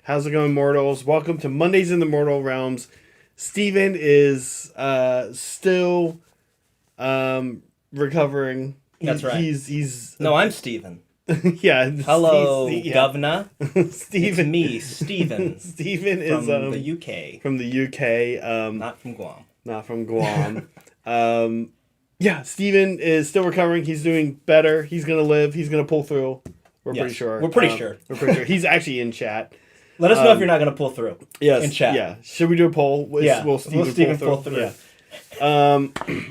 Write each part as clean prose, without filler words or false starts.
How's it going, mortals? Welcome to Mondays in the Mortal Realms. Steven is still recovering. That's right. He's No, I'm Steven. yeah. Hello, governor. Steven. It's me, Steven. Steven is from the UK. From the UK. Not from Guam. Not from Guam. Yeah, Steven is still recovering. He's doing better. He's gonna live. He's gonna pull through. We're pretty sure. We're pretty sure. We're pretty sure. He's actually in chat. Let us know if you're not going to pull through. Yes. In chat. Yeah. Should we do a poll? Will Steven pull through? Yeah.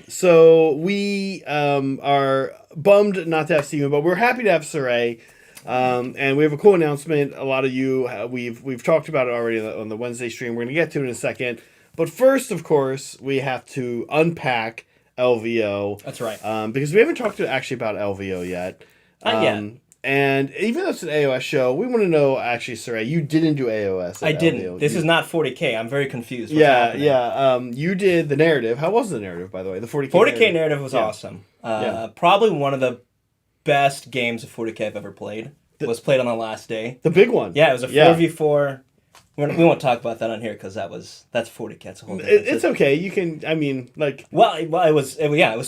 So we are bummed not to have Steven, but we're happy to have Saray. And we have a cool announcement. A lot of you, we've talked about it already on the Wednesday stream. We're going to get to it in a second. But first, of course, we have to unpack LVO. That's right. Because we haven't talked actually about LVO yet. Not yet. And even though it's an AOS show, we want to know, actually, Saray, you didn't do AOS. I didn't. LVO. This is not 40K. I'm very confused. Yeah. You did the narrative. How was the narrative, by the way? The 40K 40K narrative was awesome. Probably one of the best games of 40K I've ever played. It was played on the last day. The big one. Yeah, it was a 4v4. We won't talk about that on here because that's 40K. That's a whole. It's okay. You can. I mean, like. Well, it was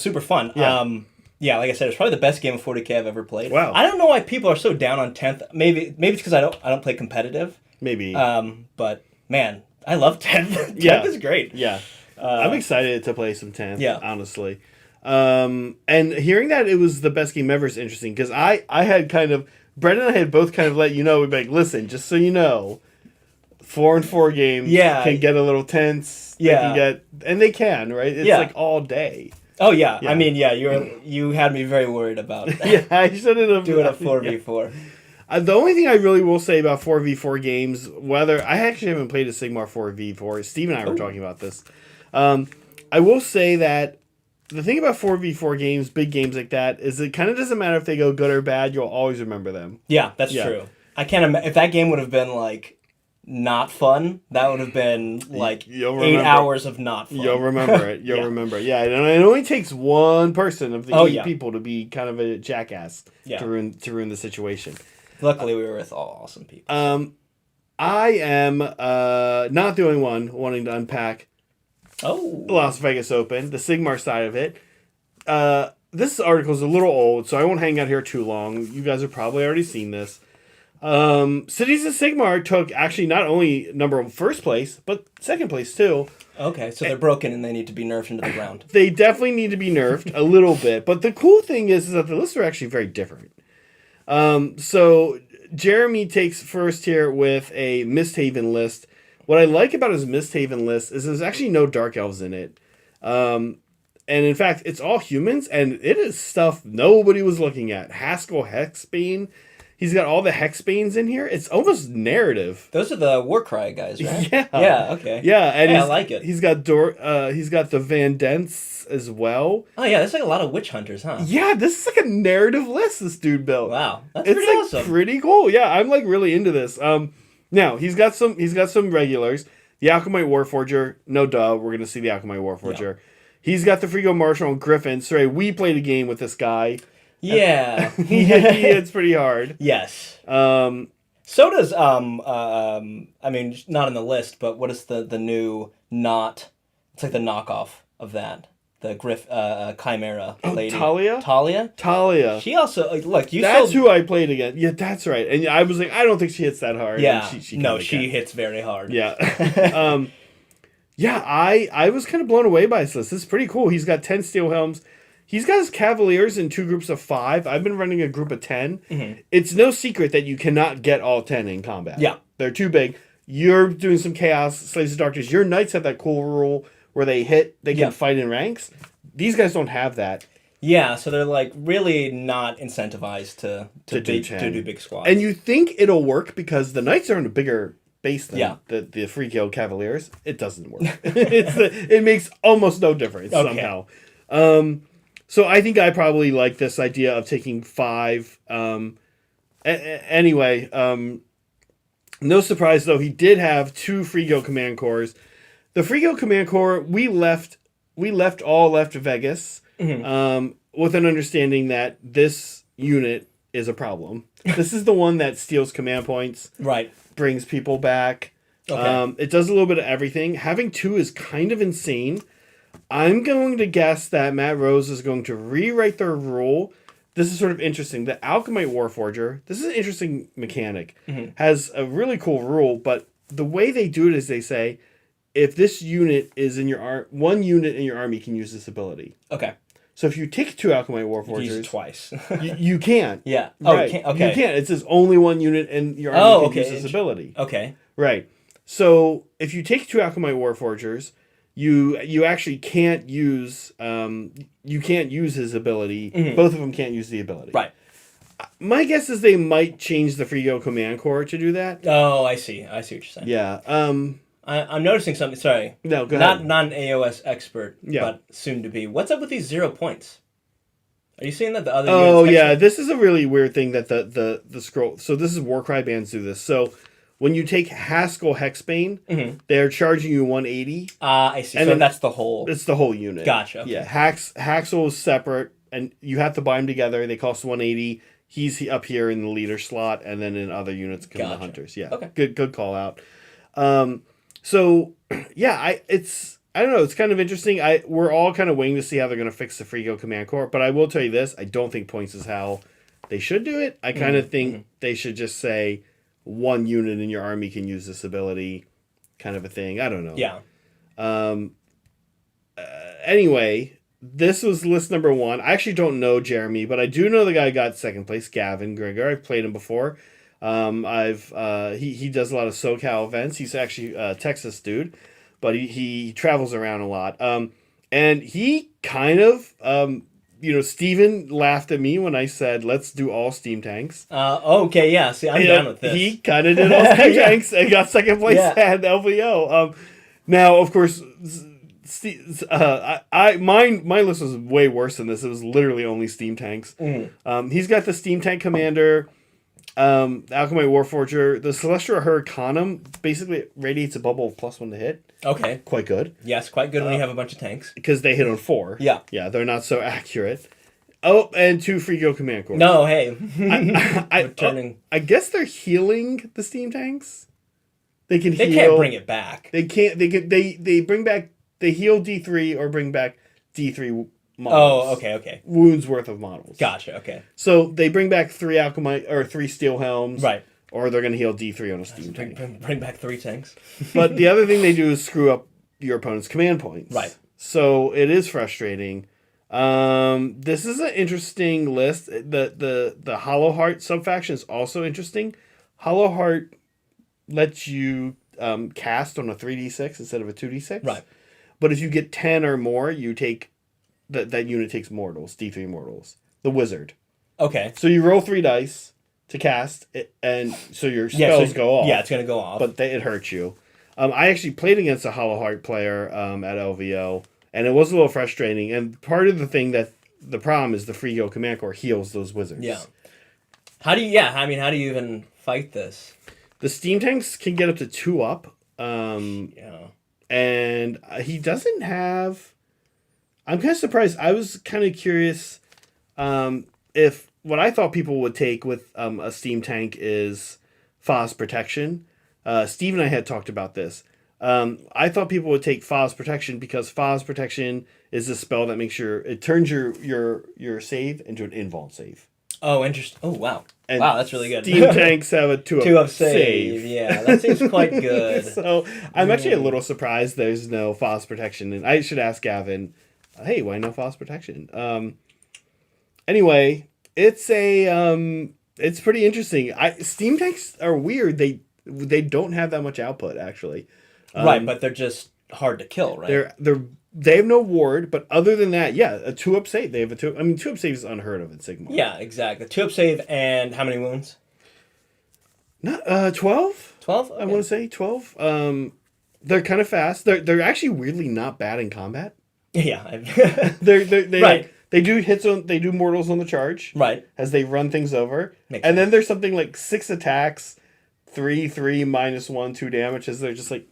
super fun. Yeah. Yeah, like I said, it's probably the best game of 40K I've ever played. Wow. I don't know why people are so down on 10th. Maybe it's because I don't play competitive. Maybe. But man, I love 10th. 10th is great. Yeah. I'm excited to play some 10th. Yeah. Honestly. And hearing that it was the best game ever is interesting because I had kind of Brett and I had both kind of let you know, we'd be like, listen, just so you know, 4-4 games can get a little tense. Yeah. They can, right? It's like all day. Oh yeah. I mean, you had me very worried about I shouldn't have doing a 4v4. The only thing I really will say about 4v4 games, whether I actually haven't played a Sigmar 4v4, Steve and I were talking about this. I will say that the thing about 4v4 games, big games like that, is it kind of doesn't matter if they go good or bad, you'll always remember them. Yeah, that's true. I can't imagine if that game would have been like not fun, that would have been like 8 hours of not fun. You'll remember it. You'll remember it. Yeah, and it only takes one person of the 8 people to be kind of a jackass to ruin the situation. Luckily, we were with all awesome people. I am not the only one wanting to unpack Las Vegas Open, the Sigmar side of it. This article is a little old, so I won't hang out here too long. You guys have probably already seen this. Cities of Sigmar took actually not only first place, but second place too. Okay, so they're broken and they need to be nerfed into the ground. They definitely need to be nerfed a little bit. But the cool thing is that the lists are actually very different. So Jeremy takes first here with a Misthaven list. What I like about his Misthaven list is there's actually no Dark Elves in it. And in fact, it's all humans, and it is stuff nobody was looking at. Haskell Hexbane. He's got all the Hexbanes in here. It's almost narrative. Those are the Warcry guys, right? Yeah. Yeah, okay. Yeah, and I like it. He's got the Van Dents as well. Oh yeah, there's like a lot of witch hunters, huh? Yeah, this is like a narrative list this dude built. Wow. That's it's pretty like awesome. Pretty cool. Yeah, I'm like really into this. Now he's got some regulars. The Alchemite Warforger, no duh, we're gonna see the Alchemite Warforger. Yeah. He's got the Frigo Marshal and Griffin. Sorry, we played a game with this guy. Yeah. he hits pretty hard. Yes. So does I mean, not in the list, but what is the new it's like the knockoff of that. The Chimera lady. Talia? She also That's who I played against. Yeah, that's right. And I was like, I don't think she hits that hard. Yeah. She hits very hard. Yeah. Yeah, I was kind of blown away by this list. This is pretty cool. He's got 10 steel helms. He's got his Cavaliers in 2 groups of 5. I've been running a group of 10. Mm-hmm. It's no secret that you cannot get all 10 in combat. Yeah. They're too big. You're doing some Chaos, Slaves of Darkness. Your Knights have that cool rule where they can fight in ranks. These guys don't have that. Yeah, so they're like really not incentivized to do big squads. And you think it'll work because the Knights are in a bigger base than the free kill Cavaliers. It doesn't work. It makes almost no difference somehow. So I think I probably like this idea of taking 5. Anyway, no surprise though, he did have 2 Frigo Command Corps. The Frigo Command Corps, we left Vegas with an understanding that this unit is a problem. This is the one that steals command points, Right. brings people back. Okay. It does a little bit of everything. Having 2 is kind of insane. I'm going to guess that Matt Rose is going to rewrite their rule. This is sort of interesting. The Alchemite Warforger, this is an interesting mechanic, has a really cool rule, but the way they do it is they say, if this unit is in your one unit in your army can use this ability. Okay. So if you take 2 Alchemite You can use it Warforgers, twice. you can't. Yeah. Oh, Right. you can't. Okay. You can't. It says only one unit in your army can use this ability. Okay. Right. So if you take 2 Alchemite Warforgers, you actually can't use his ability. Both of them can't use the ability. Right. My guess is they might change the Frigo Command Core to do that. Oh, I see. I see what you're saying. Yeah. I'm noticing something. Sorry. No, go ahead. Not an AOS expert, Yeah. but soon to be. What's up with these 0 points? Are you seeing that the other? Oh units yeah, this is a really weird thing that the scroll. So this is Warcry bands do this. So when you take Haskell Hexbane, they're charging you 180. I see. And So then that's the whole. It's the whole unit. Gotcha. Okay. Yeah, Haxel is separate, and you have to buy them together. They cost 180. He's up here in the leader slot, and then in other units come the hunters. Yeah. Okay. Good call out. So yeah, I don't know. It's kind of interesting. We're all kind of waiting to see how they're going to fix the Frigo Command Core. But I will tell you this: I don't think points is how they should do it. I kind of think they should just say one unit in your army can use this ability, kind of a thing. I don't know. Yeah. Anyway, this was list number 1. I actually don't know Jeremy, but I do know the guy who got second place, Gavin Gregor. I've played him before. He does a lot of SoCal events. He's actually a Texas dude, but he travels around a lot. And he kind of, Steven laughed at me when I said, let's do all steam tanks. Okay, yeah. See, I'm down with this. He kind of did all steam Yeah. tanks and got second place at LVO. Now, of course, my list was way worse than this. It was literally only steam tanks. He's got the steam tank commander, the Alchemite Warforger, the Celestial Hurricanum. Basically, radiates a bubble of +1 to hit. Okay. Quite good Yes, quite good when you have a bunch of tanks. because they hit on 4. Yeah. Yeah, they're not so accurate. Oh, and 2 Frigo Command Cores. No, hey. I guess they're healing the steam tanks. They can heal. They can't bring it back. They can't. They bring back. They heal D3 or bring back D3 models. Oh, okay. Wounds worth of models. Gotcha. Okay. So they bring back 3 Alchemite or 3 Steel Helms. Right. Or they're going to heal D3 on a steam tank. Bring back 3 tanks. But the other thing they do is screw up your opponent's command points. Right. So it is frustrating. This is an interesting list. The Hollow Heart subfaction is also interesting. Hollow Heart lets you cast on a 3d6 instead of a 2d6. Right. But if you get 10 or more, you take that unit takes mortals, D3 mortals. The wizard. Okay. So you roll 3 dice to cast it, and so your spells go off. Yeah, it's gonna go off. But it hurts you. I actually played against a Hollow Heart player at LVO, and it was a little frustrating. And part of the problem is the Frigo Command Core heals those wizards. Yeah. How do you even fight this? The steam tanks can get up to 2 up. Yeah. And he doesn't have. I'm kind of surprised. I was kind of curious if what I thought people would take with a steam tank is Foz Protection. Steve and I had talked about this. I thought people would take Foz Protection because Foz Protection is a spell that makes it turns your save into an invuln save. Oh, interesting. Oh, wow. And wow, that's really good. Steam tanks have a 2-up save. Yeah, that seems quite good. So I'm actually a little surprised there's no Foz Protection. And I should ask Gavin, hey, why no Foz Protection? Anyway, it's pretty interesting. Steam tanks are weird. They don't have that much output, actually. Right, but they're just hard to kill, right? They have no ward, but other than that, yeah, a 2-up save. They have a 2-up save is unheard of in Sigmar. Yeah, exactly. 2-up save and how many wounds? Not 12. 12. I want to say 12. They're kind of fast. They're actually weirdly not bad in combat. Yeah. they right. They do hits on. They do mortals on the charge. Right. As they run things over, Makes and sense. then there's something like 6 attacks, 3 -1 2 damage as they're just like.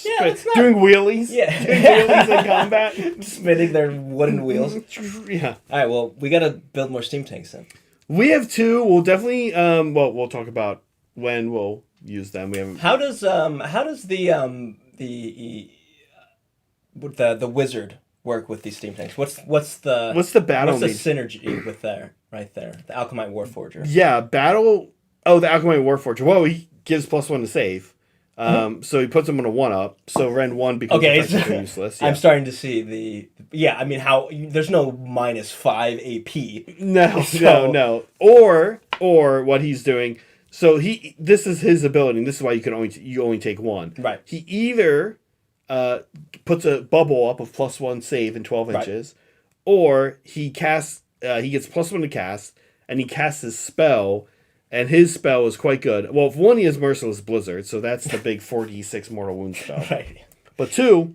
Yeah, that's not... doing wheelies. Yeah. Doing wheelies in combat. Spinning their wooden wheels. Yeah. All right, well, we got to build more steam tanks then. We have two. We'll definitely well, we'll talk about when we'll use them. We haven't. How does the wizard work with these steam tanks? What's the battle what's the mage? synergy with there right there? The Alchemite Warforger. Yeah, battle. Oh, the Alchemite Warforger. Well, he gives +1 to save. So he puts him on a 1-up. So Ren 1 becomes effectively useless. Yeah. I'm starting to see the I mean, how there's no -5 AP. No. Or what he's doing. So this is his ability. And this is why you only take one. Right. He either puts a bubble up of +1 save in 12 inches, or he casts. He gets +1 to cast, and he casts his spell. And his spell is quite good. Well, if one, he has Merciless Blizzard, so that's the big 4d6 mortal wound spell. Right. But two,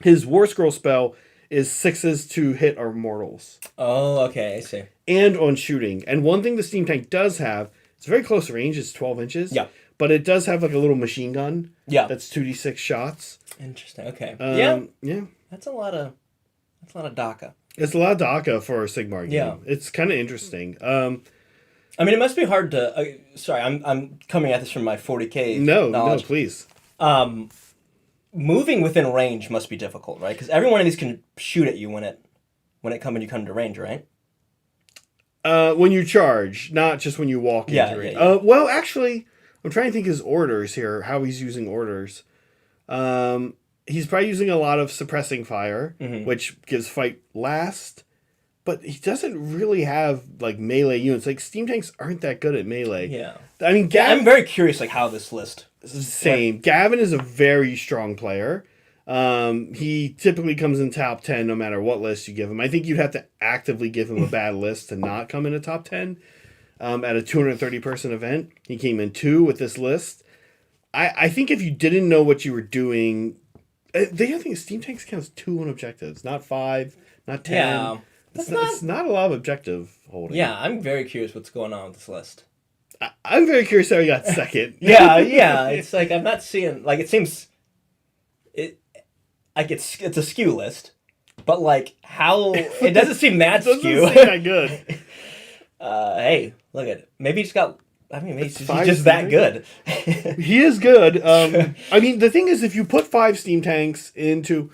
his War Scroll spell is 6s to hit our mortals. Oh, okay, I see. And on shooting. And one thing the Steam Tank does have, it's very close range, it's 12 inches. Yeah. But it does have like a little machine gun. Yeah. That's 2d6 shots. Interesting. Okay. Yeah. That's a lot of DACA. It's a lot of DACA for a Sigmar game. Yeah. It's kind of interesting. I mean, it must be hard to. Sorry, I'm coming at this from my 40K knowledge. No, please. Moving within range must be difficult, right? Because every one of these can shoot at you when you come into range, right? When you charge, not just when you walk into range. Yeah. Well, actually, I'm trying to think his orders here, how he's using orders. He's probably using a lot of suppressing fire, which gives fight last. But he doesn't really have like melee units. Like Steam Tanks aren't that good at melee. Yeah. I mean, Gavin, I'm very curious, like how this list. Same. Gavin is a very strong player. He typically comes in top 10 no matter what list you give him. I think you'd have to actively give him a bad list to not come in a top 10. At a 230 person event, he came in 2 with this list. I think if you didn't know what you were doing, I think Steam Tanks counts 2 on objectives, not 5, not 10. Yeah. It's not a lot of objective holding. Yeah, I'm very curious what's going on with this list. I'm very curious how he got second. yeah. It's like I'm not seeing like it seems like it's a skew list, but like how it doesn't seem that Doesn't skew. seem that good. Hey, look at it. Maybe he's got. I mean, maybe he's five just that good. He is good. I mean, the thing is, if you put 5 steam tanks into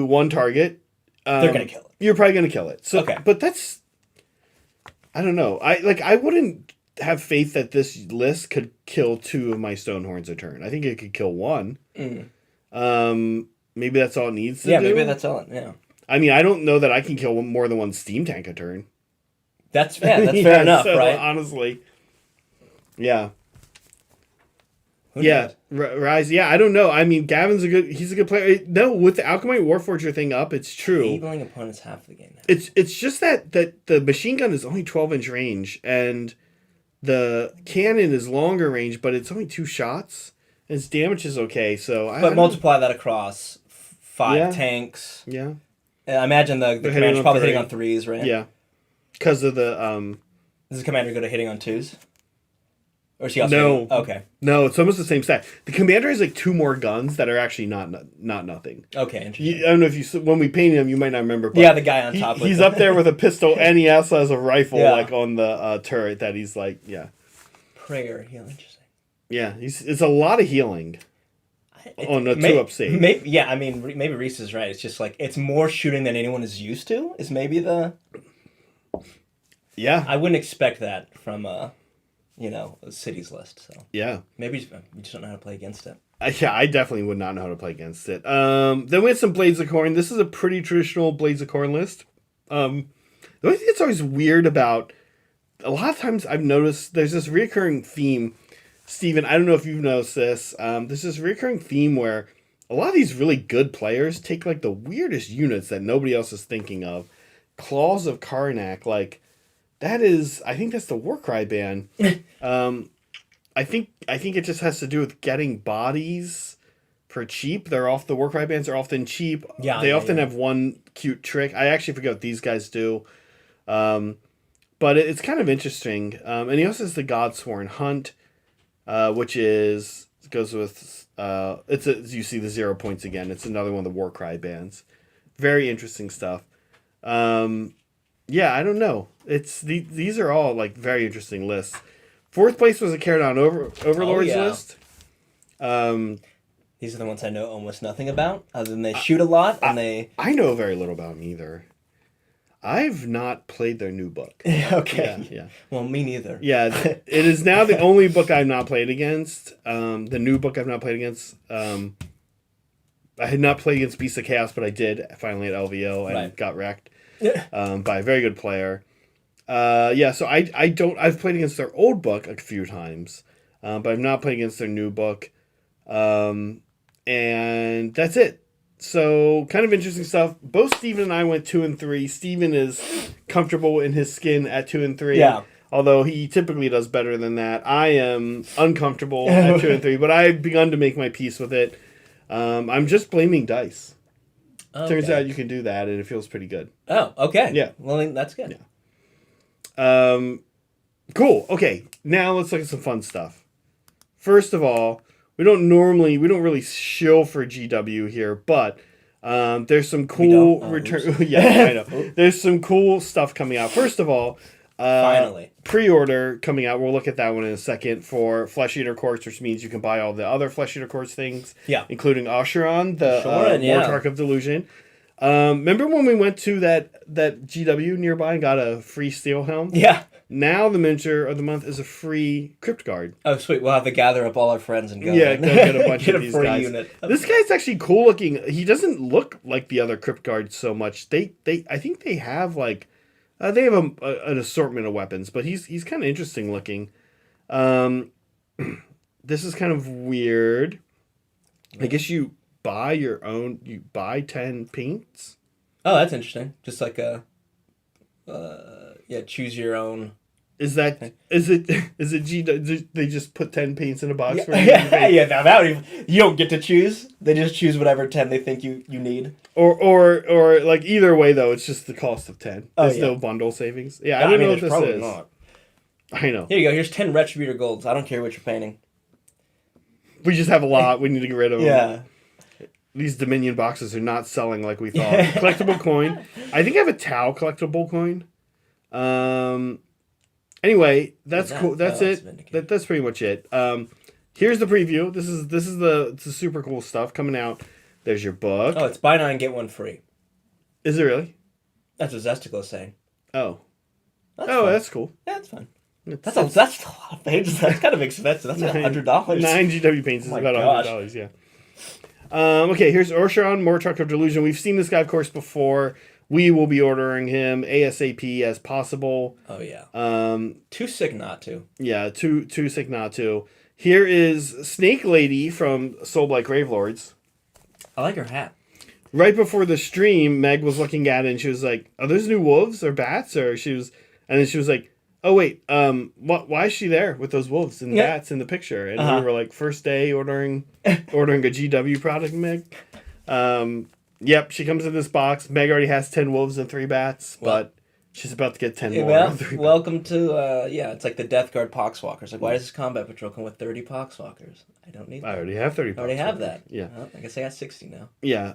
one target, They're gonna kill it. You're probably gonna kill it. So, okay. But that's, I don't know. I wouldn't have faith that this list could kill 2 of my Stonehorns a turn. I think it could kill 1. Maybe that's all it needs to do. Yeah, maybe that's all. Yeah. I mean, I don't know that I can kill more than 1 steam tank a turn. That's fair enough, so, right? Honestly. Yeah. Who Yeah, knows? Rise. Yeah, I don't know. I mean, he's a good player. No, with the Alchemite Warforger thing up, it's true. Enabling opponents half the game now. It's just that the machine gun is only 12-inch range, and the cannon is longer range, but it's only 2 shots. And its damage is okay, so But multiply that across 5 tanks. Yeah. And I imagine the commander's probably hitting on 3s, right? Yeah. Because of the Does the commander go to hitting on 2s? Or is he also okay. No, it's almost the same stat. The commander has like 2 more guns that are actually not nothing. Okay, interesting. I don't know if when we painted him, you might not remember. But yeah, the guy on top. He's up there with a pistol, and he also has a rifle like on the turret that he's like, prayer healing. Interesting. Yeah, it's a lot of healing on a 2-up save. I mean, maybe Reese is right. It's just like it's more shooting than anyone is used to. Is maybe the. Yeah, I wouldn't expect that from a cities list. So yeah, maybe you just don't know how to play against it. Yeah, I definitely would not know how to play against it. Then we had some Blades of Corn. This is a pretty traditional Blades of Corn list. The only thing that's always weird about a lot of times I've noticed there's this recurring theme. Steven, I don't know if you've noticed this. There's this recurring theme where a lot of these really good players take like the weirdest units that nobody else is thinking of. Claws of Karnak, like that is, I think that's the Warcry ban. I think it just has to do with getting bodies for cheap. They're off the Warcry bans are often cheap. Yeah, they often have one cute trick. I actually forget what these guys do. But it's kind of interesting. And he also has the Godsworn Hunt, which goes with you see the 0 points again. It's another one of the Warcry bans. Very interesting stuff. Yeah, I don't know. these are all like very interesting lists. Fourth place was a Caradon Overlord's list. These are the ones I know almost nothing about, other than they shoot a lot and I know very little about them either. I've not played their new book. Okay. Yeah. Well, me neither. Yeah, it is now the only book I've not played against. The new book I've not played against. I had not played against Beast of Chaos, but I did finally at LVO and got wrecked by a very good player. So I've played against their old book a few times, but I've not played against their new book. And that's it. So kind of interesting stuff. Both Steven and I went 2 and 3. Steven is comfortable in his skin at 2 and 3. Yeah. Although he typically does better than that. I am uncomfortable at 2 and 3, but I've begun to make my peace with it. I'm just blaming dice. Okay. Turns out you can do that, and it feels pretty good. Oh, okay. Yeah. Well, then that's good. Yeah. Cool. Okay. Now let's look at some fun stuff. First of all, we don't really shill for GW here, but there's some cool return. Yeah, I know. There's some cool stuff coming out. First of all, finally, pre-order coming out. We'll look at that one in a second for Flesh Eater Courts, which means you can buy all the other Flesh Eater Courts things. Yeah, including Oshiron, the Mortarch of Delusion. Remember when we went to that GW nearby and got a free steel helm? Yeah. Now the miniature of the month is a free Crypt Guard. Oh, sweet. We'll have to gather up all our friends and go. Yeah, go get a bunch of these guys. Unit. This guy's actually cool looking. He doesn't look like the other Crypt Guards so much. I think they have like, they have an assortment of weapons, but he's kind of interesting looking. This is kind of weird. I guess you buy your own. You buy 10 paints. Oh, that's interesting. Just like a. Choose your own. Is it they just put 10 paints in a box for you? Yeah, you don't get to choose. They just choose whatever 10 they think you need. Or like either way though, it's just the cost of 10. There's no bundle savings. Yeah, I don't know what this is. Not. I know. Here you go. Here's 10 Retributor Golds. I don't care what you're painting. We just have a lot. We need to get rid of them. Yeah. These Dominion boxes are not selling like we thought. Collectible coin. I think I have a Tau collectible coin. Anyway, that's cool. That's it. That's pretty much it. Here's the preview. This is the super cool stuff coming out. There's your book. Oh, it's buy 9 get 1 free. Is it really? That's what Zesticle's saying. Oh. Fun. That's cool. Yeah, that's fine. That's a lot of pages. That's kind of expensive. That's like $100. 9 GW paints is about $100. Yeah. Okay, here's Oshiron, Mortarch of Delusion. We've seen this guy, of course, before. We will be ordering him ASAP as possible. Oh, yeah. Too sick not to. Yeah, too sick not to. Here is Snake Lady from Soulblight Gravelords. I like her hat. Right before the stream, Meg was looking at it and she was like, "Are those new wolves or bats?" And then she was like, "Oh wait, why is she there with those wolves and bats in the picture?" And we were like, first day ordering a GW product, Meg. Yep, she comes in this box. Meg already has 10 wolves and 3 bats, but she's about to get 10 more. Well, welcome to, it's like the Death Guard Poxwalkers. Like, why does this combat patrol come with 30 Poxwalkers? I don't need that. I already have 30 Poxwalkers. I already have that. Yeah. Well, I guess I got 60 now. Yeah.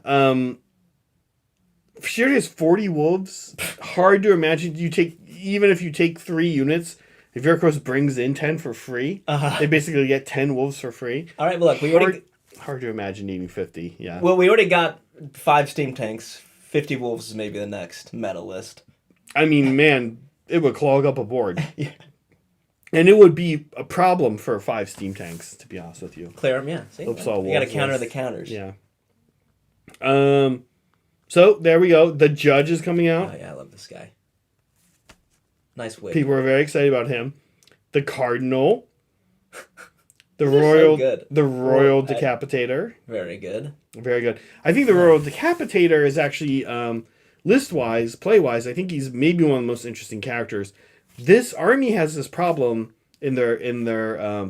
She already has 40 wolves. Hard to imagine. Even if you take 3 units, if Veracruz brings in 10 for free, they basically get 10 wolves for free. All right, well, look, hard to imagine needing 50, yeah. Well, we already got 5 steam tanks. 50 wolves is maybe the next meta list. I mean, man, it would clog up a board. Yeah. And it would be a problem for 5 steam tanks, to be honest with you. Clear them, yeah. See, you got to counter the counters. Yeah. So, there we go. The Judge is coming out. Oh, yeah, I love this guy. Nice wig. People are very excited about him. The Cardinal. The Royal Decapitator. Very good. Very good. I think the Royal Decapitator is actually, list-wise, play-wise, I think he's maybe one of the most interesting characters. This army has this problem in their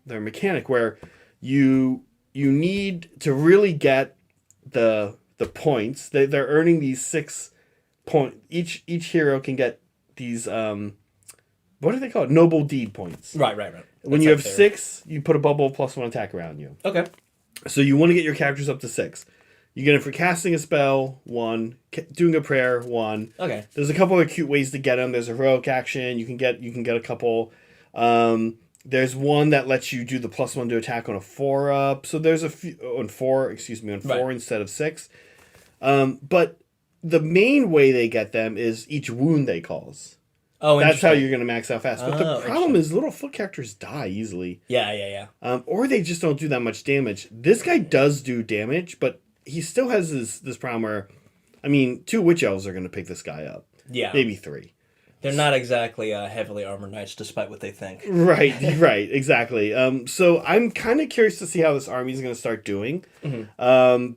mechanic where you need to really get the points. They're earning these 6 points. Each hero can get these what are they called? Noble deed points. Right. When you have 6, you put a bubble +1 attack around you. Okay. So you want to get your characters up to 6. You get them for casting a spell, 1. Doing a prayer, 1. Okay. There's a couple of cute ways to get them. There's a heroic action. You can get a couple. There's one that lets you do the +1 to attack on a 4-up. So there's a few on 4. Excuse me, on 4 instead of 6. But the main way they get them is each wound they cause. Oh, that's how you're going to max out fast. But the problem is little foot characters die easily. Yeah. Or they just don't do that much damage. This guy does do damage, but he still has this problem where, I mean, 2 witch elves are going to pick this guy up. Yeah. Maybe 3. They're not exactly heavily armored knights, despite what they think. Right, exactly. So I'm kind of curious to see how this army is going to start doing,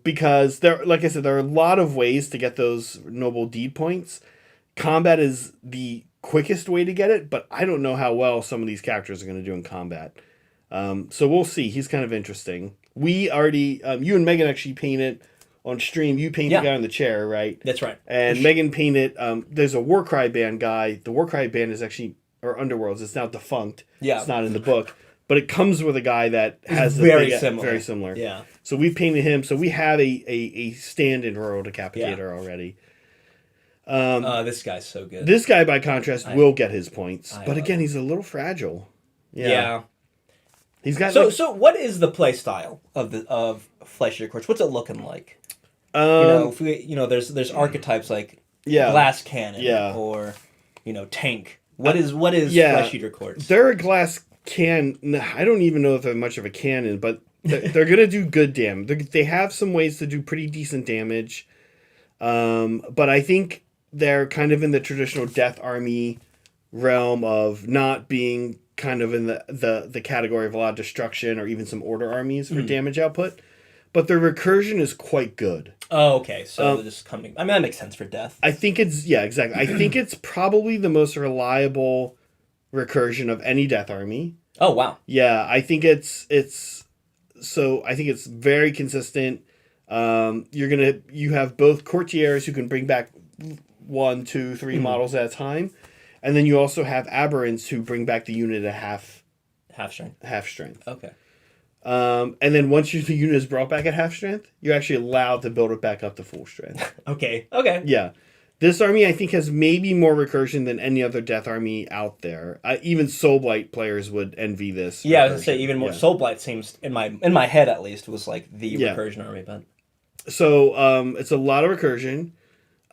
because like I said, there are a lot of ways to get those noble deed points. Combat is the quickest way to get it, but I don't know how well some of these characters are going to do in combat. So we'll see. He's kind of interesting. We already, you and Megan actually painted. On stream, you painted the guy on the chair, right? That's right. And Megan painted, there's a Warcry band guy. The Warcry band is actually, or Underworlds, it's now defunct. Yeah. It's not in the book. But it comes with a guy that has very similar. Very similar. Yeah. So we painted him. So we have a stand-in Rural Decapitator already. This guy's so good. This guy, by contrast, will get his points. But again, him. He's a little fragile. Yeah. He's got so what is the play style of Flesh Eater Courts? What's it looking like? If we, there's archetypes like glass cannon or tank. What is Flesh Eater Courts? They're a glass can. I don't even know if they're much of a cannon, but they're gonna do good damage. They have some ways to do pretty decent damage, but I think they're kind of in the traditional Death Army realm of not being kind of in the category of a lot of destruction or even some Order armies for damage output. But their recursion is quite good. Oh, okay. So they're just coming. I mean, that makes sense for death. I think it's exactly. I think it's probably the most reliable recursion of any Death Army. Oh wow. Yeah, I think it's very consistent. You have both courtiers who can bring back 1, 2, 3 models at a time, and then you also have aberrants who bring back the unit at half strength. Okay. And then once the unit is brought back at half strength, you're actually allowed to build it back up to full strength. Okay. Yeah. This army, I think, has maybe more recursion than any other Death Army out there. Even Soulblight players would envy this. Yeah, I was going to say, even more. Soulblight seems, in my head at least, was like the recursion army. But so it's a lot of recursion.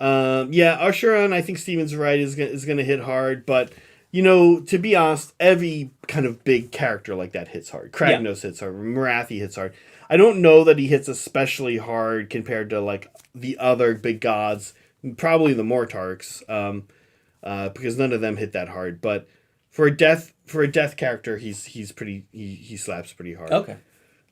Usheron, I think Steven's right, is going to hit hard, but... to be honest, every kind of big character like that hits hard. Kragnos hits hard. Marathi hits hard. I don't know that he hits especially hard compared to like the other big gods. Probably the Mortarks, because none of them hit that hard. But for a death character, he slaps pretty hard. Okay.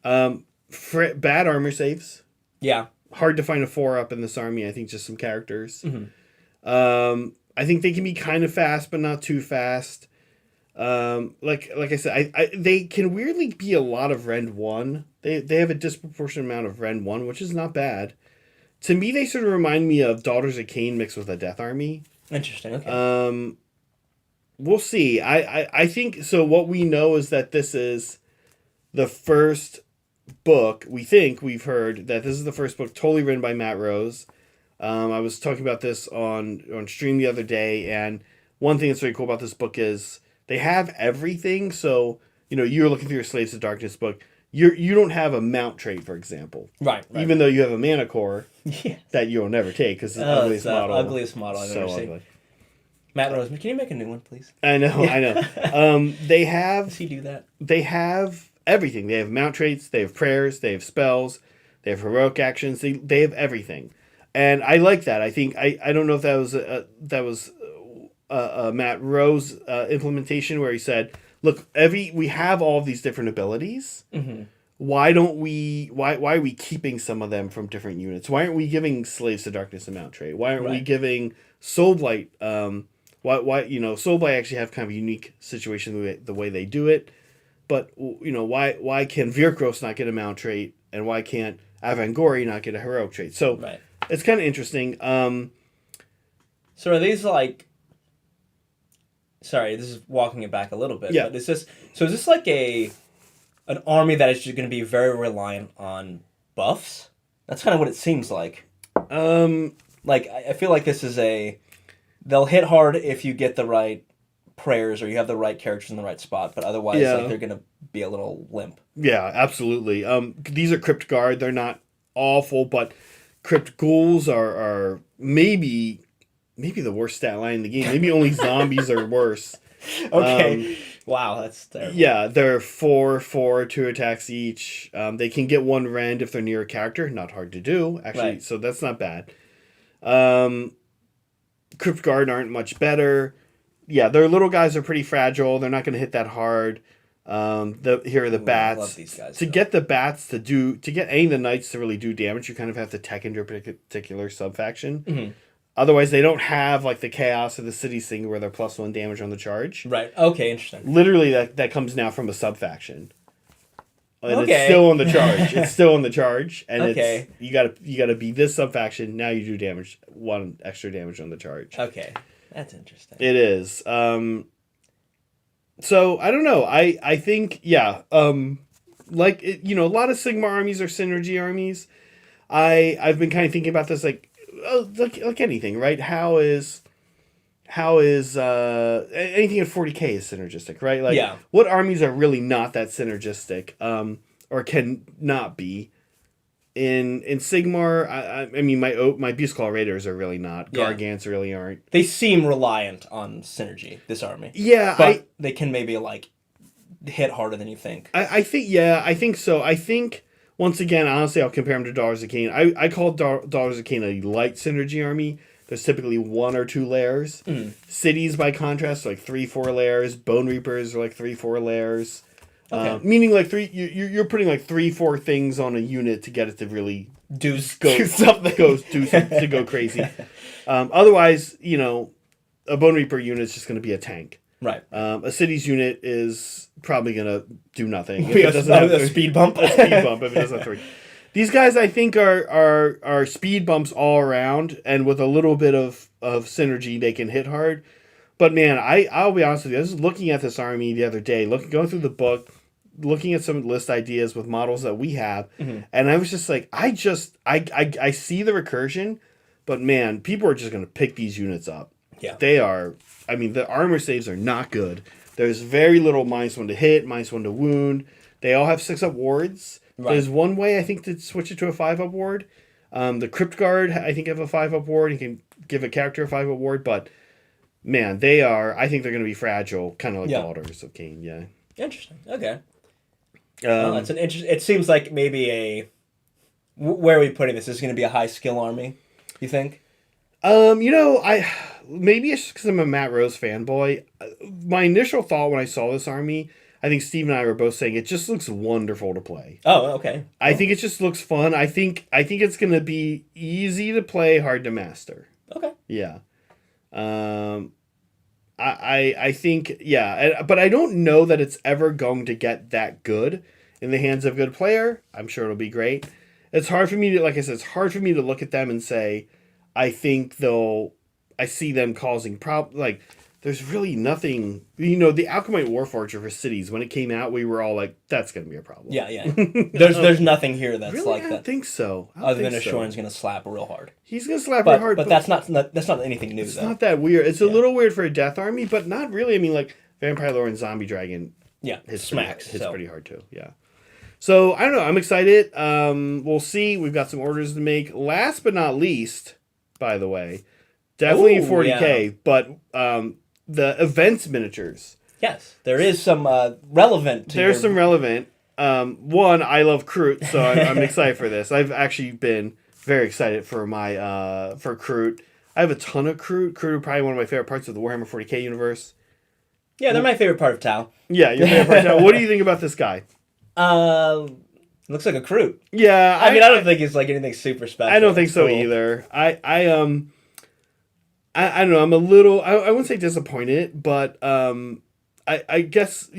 Bad armor saves. Yeah. Hard to find a 4-up in this army. I think just some characters. Mm-hmm. I think they can be kind of fast, but not too fast. Like I said, they can weirdly be a lot of Rend 1. They have a disproportionate amount of Rend 1, which is not bad. To me, they sort of remind me of Daughters of Cain mixed with a Death Army. Interesting. Okay. We'll see. I think so. What we know is that this is the first book. We've heard that this is the first book totally written by Matt Rose. I was talking about this on stream the other day, and one thing that's really cool about this book is they have everything. So, you're looking through your Slaves of Darkness book. You don't have a mount trait, for example. Right. Even though you have a mana core that you'll never take because it's the ugliest model. Ugliest model I've ever seen. Matt Rose, can you make a new one, please? I know. They have... Does he do that? They have everything. They have mount traits, they have prayers, they have spells, they have heroic actions, they have everything. And I like that. I think I don't know if that was a Matt Rose implementation where he said, "Look, we have all of these different abilities. Mm-hmm. Why are we keeping some of them from different units? Why aren't we giving Slaves to Darkness a mount trait? Why aren't we giving Soulblight? Soulblight actually have kind of a unique situation the way they do it. But why can Virkros not get a mount trait, and why can't Avangori not get a heroic trait? So." Right. It's kind of interesting. So are these like... Sorry, this is walking it back a little bit. Yeah. But is this like an army that is just going to be very reliant on buffs? That's kind of what it seems like. Um, Like, I feel like this is they'll hit hard if you get the right prayers or you have the right characters in the right spot, but otherwise, like, yeah, they're gonna be a little limp. yeah, absolutely. These are Crypt Guard. They're not awful, but Crypt Ghouls are maybe the worst stat line in the game. Maybe only zombies are worse. Okay. Wow, that's terrible. Yeah, they're 4/4, 2 attacks each. They can get one rend if they're near a character. Not hard to do, actually. Right. So that's not bad. Crypt Guard aren't much better. Yeah, their little guys are pretty fragile. They're not going to hit that hard. Here are the bats. I love these guys, To though. get the bats to get any of the knights to really do damage, you kind of have to tech into a particular subfaction. Mm-hmm. Otherwise, they don't have like the chaos or the cities thing where they're +1 damage on the charge. Right. Okay. Interesting. Literally, that comes now from a subfaction. And Okay. it's still on the charge. It's still on the charge, and Okay. it's you gotta be this subfaction. Now you do damage, 1 extra damage on the charge. Okay. That's interesting. It is. So I don't know. I think yeah. Like a lot of Sigma armies are synergy armies. I've been kind of thinking about this like like anything, right? How is anything at 40k is synergistic, right? Like Yeah. what armies are really not that synergistic, or can not be. In Sigmar, I mean my Beast Claw Raiders are really not. Yeah. Gargants really aren't. They seem reliant on synergy. This army. Yeah, But they can maybe like hit harder than you think. I think so. I think once again, honestly, I'll compare them to Daughters of Cain. I call Daughters of Cain a light synergy army. There's typically 1 or 2 layers. Cities, by contrast, are like 3-4 layers. Bone Reapers are like 3-4 layers. Okay. Meaning like you're putting like 3-4 things on a unit to get it to really Do something to go crazy. Otherwise, a Bone Reaper unit is just going to be a tank. Right. A city's unit is probably going to do nothing. Be a speed bump. A speed bump if it doesn't have 3. These guys, I think, are speed bumps all around, and with a little bit of synergy, they can hit hard. But man, I'll be honest with you. I was looking at this army the other day, going through the book, looking at some list ideas with models that we have, and I was just like, I see the recursion, but man, people are just going to pick these units up. Yeah. They are. I mean, the armor saves are not good. There's very little -1 to hit, -1 to wound. They all have 6-up wards. Right. There's one way, I think, to switch it to a 5-up ward. The Crypt Guard, I think, have a 5-up ward. You can give a character a 5-up ward, but man, I think they're going to be fragile, kind of like Daughters of Cain, yeah. Interesting. Okay. It's an it seems like maybe where are we putting this? Is going to be a high skill army, you think? Maybe it's just because I'm a Matt Rose fanboy. My initial thought when I saw this army, I think Steve and I were both saying it just looks wonderful to play. Oh, okay. I think it just looks fun. I think it's going to be easy to play, hard to master. Okay. Yeah. I think, yeah, but I don't know that it's ever going to get that good in the hands of a good player. I'm sure it'll be great. It's hard for me to, like I said, it's hard for me to look at them and say, I see them causing like, there's really nothing, the Alchemite Warforger for cities, when it came out, we were all like, that's going to be a problem. Yeah. There's nothing here that's really? like I that. don't think so. Other than Ashoran's going to slap real hard. He's going to slap real hard. But that's not anything new, it's though. not that weird. It's a little weird for a death army, but not really. I mean, like, Vampire Lord and Zombie Dragon hits pretty hard, too. Yeah. So, I don't know. I'm excited. We'll see. We've got some orders to make. Last but not least, by the way, definitely 40K, but the events miniatures. Yes, there is some relevant. There's some relevant. One, I love Kroot, so I'm excited for this. I've actually been very excited for my for Kroot. I have a ton of Kroot. Kroot are probably one of my favorite parts of the Warhammer 40K universe. Yeah, they're my favorite part of Tau. Yeah, your favorite part of Tau. What do you think about this guy? Looks like a Kroot. Yeah, I don't think he's like anything super special. I don't think so either. I don't know. I'm a little. I wouldn't say disappointed, but I guess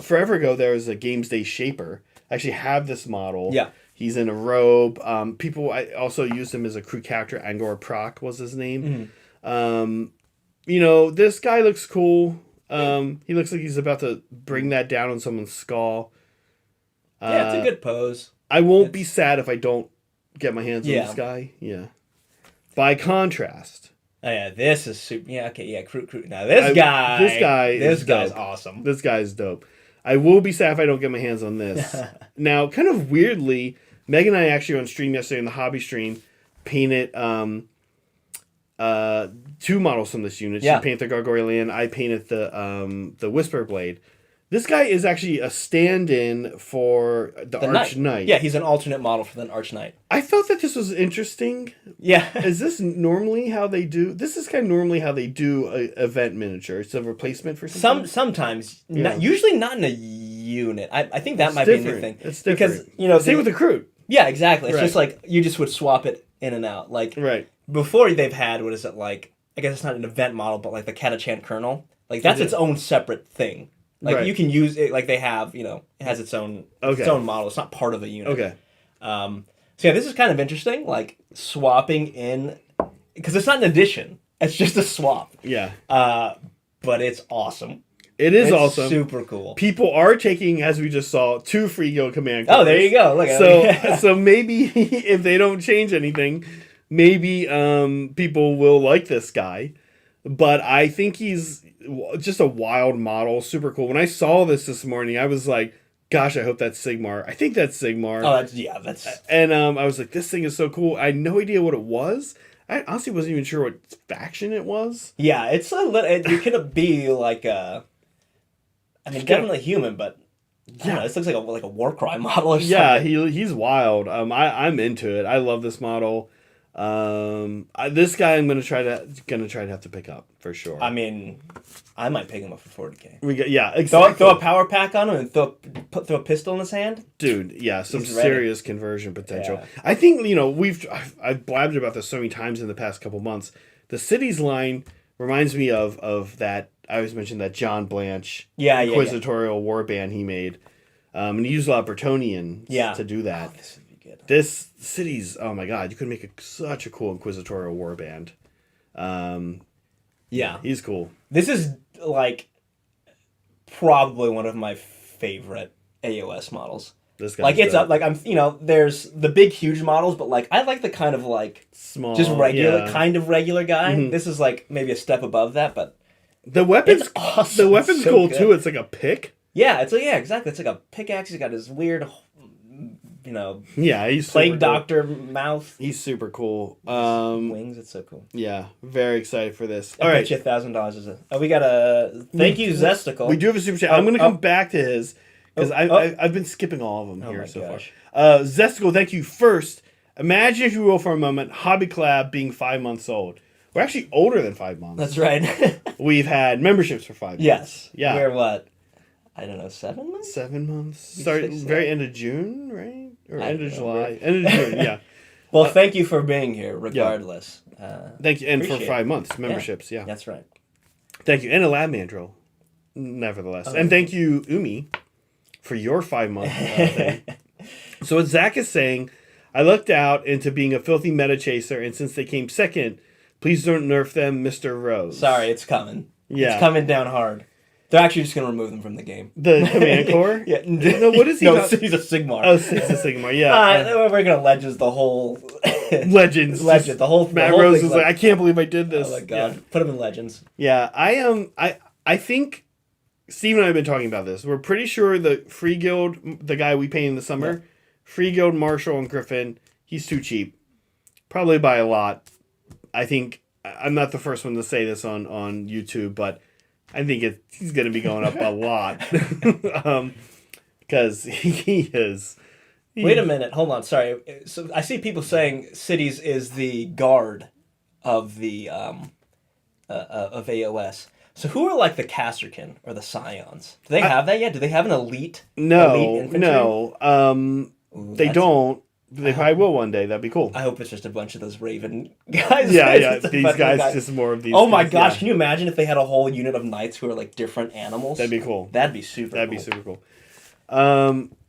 forever ago there was a Games Day Shaper. I actually have this model. Yeah. He's in a robe. I also used him as a crew character. Angor Proc was his name. Mm-hmm. This guy looks cool. He looks like he's about to bring that down on someone's skull. Yeah, it's a good pose. I won't be sad if I don't get my hands on this guy. Yeah. By contrast. Oh yeah, this is super. Yeah, okay, yeah, crew. Now this guy's dope. awesome. This guy's dope. I will be sad if I don't get my hands on this. Now, kind of weirdly, Meg and I actually on stream yesterday in the hobby stream painted 2 models from this unit. She painted the Gargoylian. I painted the Whisper Blade. This guy is actually a stand-in for the Arch Knight. Yeah, he's an alternate model for the Arch Knight. I felt that this was interesting. Yeah. Is this normally how they do? This is kind of normally how they do an event miniature. It's a replacement for something? Sometimes. Usually not in a unit. I think that might be a new thing. It's different. Because, same with the crew. Yeah, exactly. It's just like, you just would swap it in and out. Like, before they've had, what is it, like, I guess it's not an event model, but like the Catachan Colonel. Like, that's its own separate thing. Like, you can use it, like they have, it has its own model. It's not part of a unit. Okay. So yeah, this is kind of interesting, like, swapping in, because it's not an addition. It's just a swap. Yeah. But it's awesome. It's awesome. Super cool. People are taking, as we just saw, 2 free Guild Command cards. Oh, there you go. Look at it. So maybe if they don't change anything, maybe people will like this guy. But I think he's just a wild model, super cool. When I saw this morning, I was like, gosh, I hope that's Sigmar. I think that's Sigmar. Oh, that's... And I was like, this thing is so cool. I had no idea what it was. I honestly wasn't even sure what faction it was. Yeah, it's a little... It could be like a... I mean, definitely human, but... Yeah, this looks like a Warcry model or something. Yeah, he's wild. I'm into it. I love this model. This guy I'm gonna try to have to pick up for sure. I mean, I might pick him up for 40K. Exactly. Throw a power pack on him and throw a pistol in his hand. Dude, yeah, some serious conversion potential. Yeah. I think I've blabbed about this so many times in the past couple months. The Cities line reminds me of that. I always mention that John Blanche Inquisitorial warband he made, and he used a lot of Bretonians to do that. Oh, this would be good. This Cities, oh my god, you could make such a cool Inquisitorial warband. Yeah, he's cool. This is like probably one of my favorite AOS models. This guy, like it's up. Like I'm, there's the big, huge models, but like I like the kind of like small, just regular, kind of regular guy. Mm-hmm. This is like maybe a step above that, but the weapon's awesome. The weapon's so cool good. Too. It's like a pick. Yeah, exactly. It's like a pickaxe. He's got his weird, he's plague doctor mouth. He's super cool. Wings. It's so cool. Yeah, very excited for this. All right, $1,000 is it? Oh, we got a thank you, Zesticle. We do have a super chat. I'm going to come back to his because I've been skipping all of them here so far. Zesticle, thank you first. Imagine, if you will, for a moment, Hobby Collab being 5 months old. We're actually older than 5 months. That's right. We've had memberships for 5 months. Yes. Yeah. We're what? I don't know, 7 months? 7 months. Start very end of June, right? Or end of July. End of June, yeah. Well, thank you for being here, regardless. Thank you. And for 5 months, memberships, yeah. That's right. Thank you. And a lab mandrill, nevertheless. And thank you, Umi, for your 5 month thing. So what Zach is saying, I lucked out into being a filthy meta chaser, and since they came second, please don't nerf them, Mr. Rose. Sorry, it's coming. Yeah. It's coming down hard. They're actually just going to remove them from the game. The Command Core? Yeah. No, what is he? No, he's a Sigmar. Oh, he's a Sigmar, yeah. We're going to Legends the whole... Legends. The whole Matt Rose was like, I can't believe I did this. Oh, my God. Yeah. Put him in Legends. Yeah, I think Steve and I have been talking about this. We're pretty sure the Free Guild, the guy we painted in the summer, Free Guild, Marshall, and Griffin, he's too cheap. Probably by a lot. I think, I'm not the first one to say this on YouTube, but I think he's going to be going up a lot. Because he is... Wait a minute. Hold on. Sorry. So I see people saying Cities is the guard of the of AOS. So who are like the Casterkin or the Scions? Do they have that yet? Do they have an elite? Elite no. They don't. They probably will one day. That'd be cool. I hope it's just a bunch of those Raven guys. Yeah. These guys, just more of these. Oh my gosh! Yeah. Can you imagine if they had a whole unit of knights who are like different animals? That'd be cool. That'd be super cool.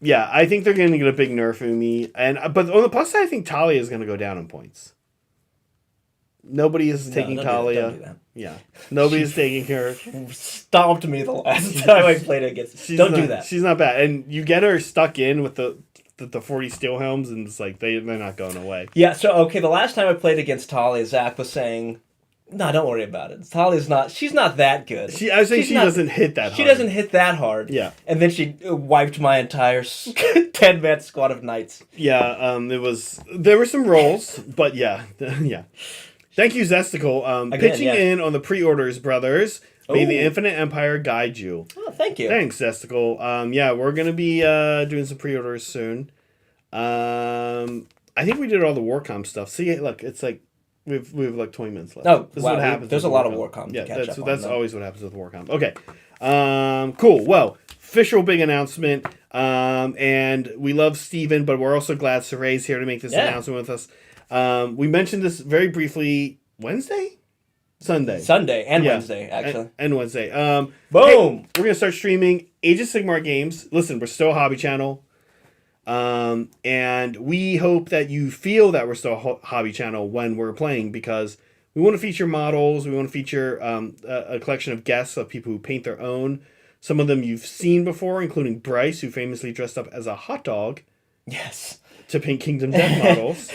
Yeah, I think they're going to get a big nerf Umi, but on the plus side, I think Talia is going to go down in points. Nobody is taking Talia. Don't do that. Yeah, nobody's taking her. Stomped me the last time I played against. Don't do that. She's not bad, and you get her stuck in with the the 40 steel helms, and it's like they're not going away. Yeah. So okay, the last time I played against Talia, Zach was saying, "No, don't worry about it. Talia's not. She's not that good. I was saying she doesn't hit that hard. She doesn't hit that hard. Yeah. And then she wiped my entire 10-man squad of knights. Yeah. There were some rolls, but yeah. Yeah. Thank you, Zesticle. Pitching in on the pre-orders, brothers. May the Infinite Empire guide you. Oh, thank you. Thanks, Zesticle. Yeah, we're going to be doing some pre-orders soon. I think we did all the Warcom stuff. See, look, it's like we have like 20 minutes left. Oh, this is what happens. There's a lot of Warcom yeah, to catch up on. That's always what happens with Warcom. Okay. Cool. Well, official big announcement. And we love Steven, but we're also glad Saray's here to make this announcement with us. We mentioned this very briefly Sunday and Wednesday, actually. And Wednesday. Boom! Hey, we're going to start streaming Age of Sigmar games. Listen, we're still a hobby channel. And we hope that you feel that we're still a hobby channel when we're playing, because we want to feature models. We want to feature a collection of guests of people who paint their own. Some of them you've seen before, including Bryce, who famously dressed up as a hot dog. Yes. To paint Kingdom Death models.